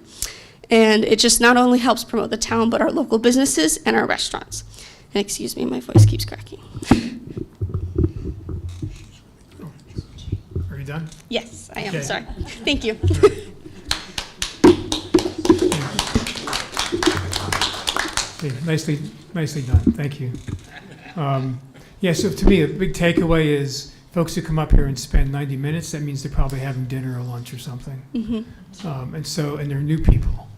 And it just not only helps promote the town, but our local businesses and our restaurants. And excuse me, my voice keeps cracking. Are you done? Yes, I am, Okay. sorry. Thank you. Okay, nicely done, thank you. Yeah, so to me, a big takeaway is folks who come up here and spend 90 minutes, that means they're probably having dinner or lunch or something. Mm-hmm. And they're new people.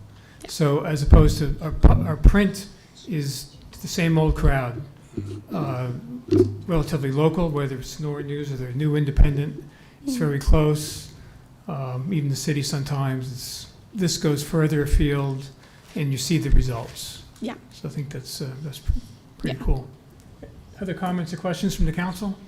So as opposed to our print is the same old crowd, relatively local, whether it's Sonora News or they're new independent, it's very close. Even the city sometimes, this goes further afield and you see the results. Yeah. So I think that's pretty Yeah. cool. Other comments or questions from the council?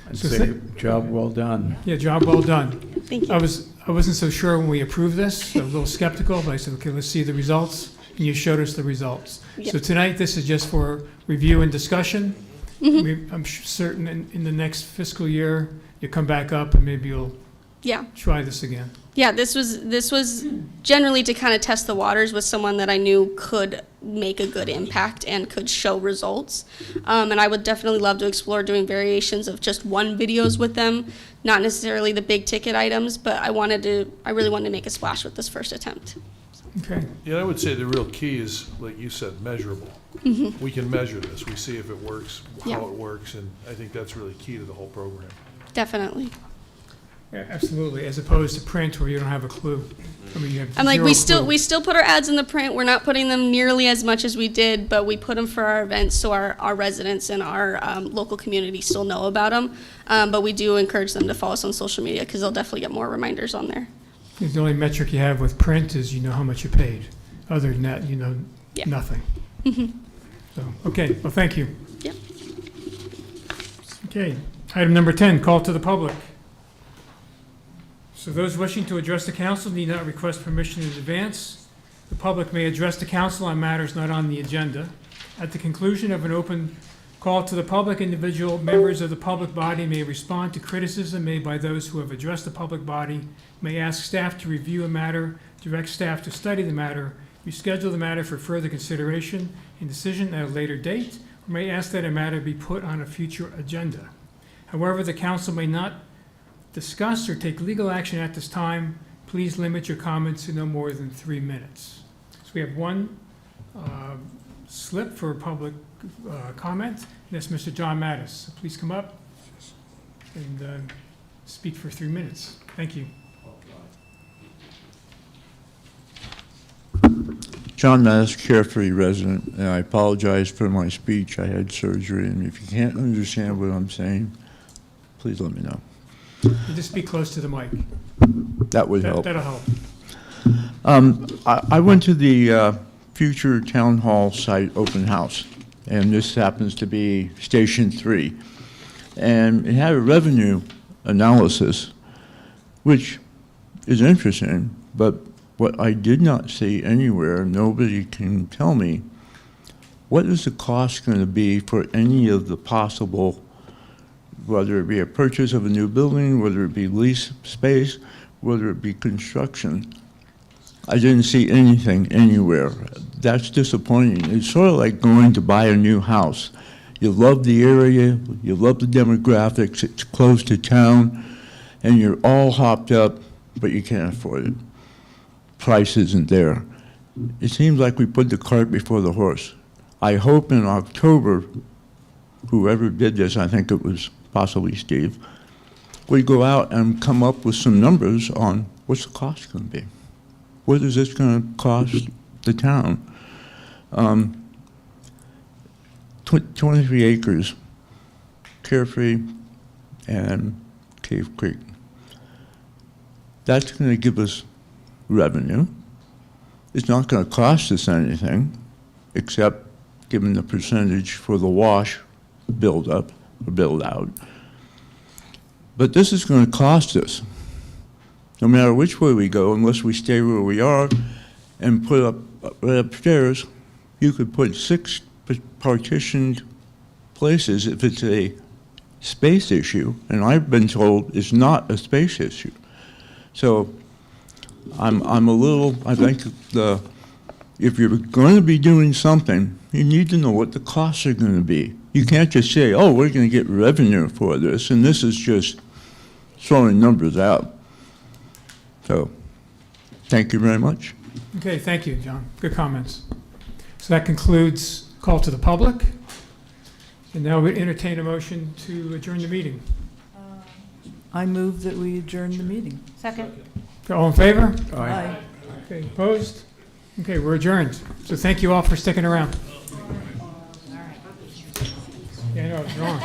I'd So say job well done. Yeah, job well done. Thank you. I wasn't so sure when we approved this, I was a little skeptical, but I said, okay, let's see the results, and you showed us the results. Yep. So tonight, this is just for review and discussion. Mm-hmm. I'm certain in the next fiscal year, you come back up and maybe you'll Yeah. try this again. Yeah, this was generally to kind of test the waters with someone that I knew could make a good impact and could show results. And I would definitely love to explore doing variations of just one videos with them, not necessarily the big ticket items, but I really wanted to make a splash with this first attempt. Okay. Yeah, I would say the real key is, like you said, measurable. Mm-hmm. We can measure this. We see if it works, Yeah. how it works, and I think that's really key to the whole program. Definitely. Yeah, absolutely, as opposed to print where you don't have a clue. I mean, you have I'm like, zero clue. we still put our ads in the print. We're not putting them nearly as much as we did, but we put them for our events so our residents and our local community still know about them. But we do encourage them to follow us on social media because they'll definitely get more reminders on there. The only metric you have with print is you know how much you paid. Other than that, you know Yeah. nothing. Mm-hmm. So, okay, well, thank you. Yep. Okay, item number 10, call to the public. So those wishing to address the council need not request permission in advance. The public may address the council on matters not on the agenda. At the conclusion of an open call to the public, individual members of the public body may respond to criticism made by those who have addressed the public body, may ask staff to review a matter, direct staff to study the matter, reschedule the matter for further consideration and decision at a later date, or may ask that a matter be put on a future agenda. However, the council may not discuss or take legal action at this time. Please limit your comments to no more than 3 minutes. So we have one slip for public comment. That's Mr. John Mattis. So please come up and speak for 3 minutes. Thank you. John Mass, Carefree resident, and I apologize for my speech. I had surgery, and if you can't understand what I'm saying, please let me know. You just speak close to the mic. That would help. That'll help. I went to the future town hall site open house, and this happens to be Station 3. And it had a revenue analysis, which is interesting, but what I did not see anywhere, nobody can tell me, what is the cost going to be for any of the possible, whether it be a purchase of a new building, whether it be lease space, whether it be construction. I didn't see anything anywhere. That's disappointing. It's sort of like going to buy a new house. You love the area, you love the demographics, it's close to town, and you're all hopped up, but you can't afford it. Price isn't there. It seems like we put the cart before the horse. I hope in October, whoever did this, I think it was possibly Steve, we go out and come up with some numbers on what's the cost going to be. What is this going to cost the town? 23 acres, Carefree and Cave Creek. That's going to give us revenue. It's not going to cost us anything, except given the percentage for the wash build-up or build-out. But this is going to cost us, no matter which way we go, unless we stay where we are and put up right upstairs. You could put 6 partitioned places if it's a space issue, and I've been told it's not a space issue. So I'm a little, I think if you're going to be doing something, you need to know what the costs are going to be. You can't just say, oh, we're going to get revenue for this, and this is just throwing numbers out. So, thank you very much. Okay, thank you, John. Good comments. So that concludes call to the public. And now we entertain a motion to adjourn the meeting. I move that we adjourn the meeting. Second. All in favor? Aye. Okay, opposed? Okay, we're adjourned. So thank you all for sticking around. Yeah, I know, I was wrong.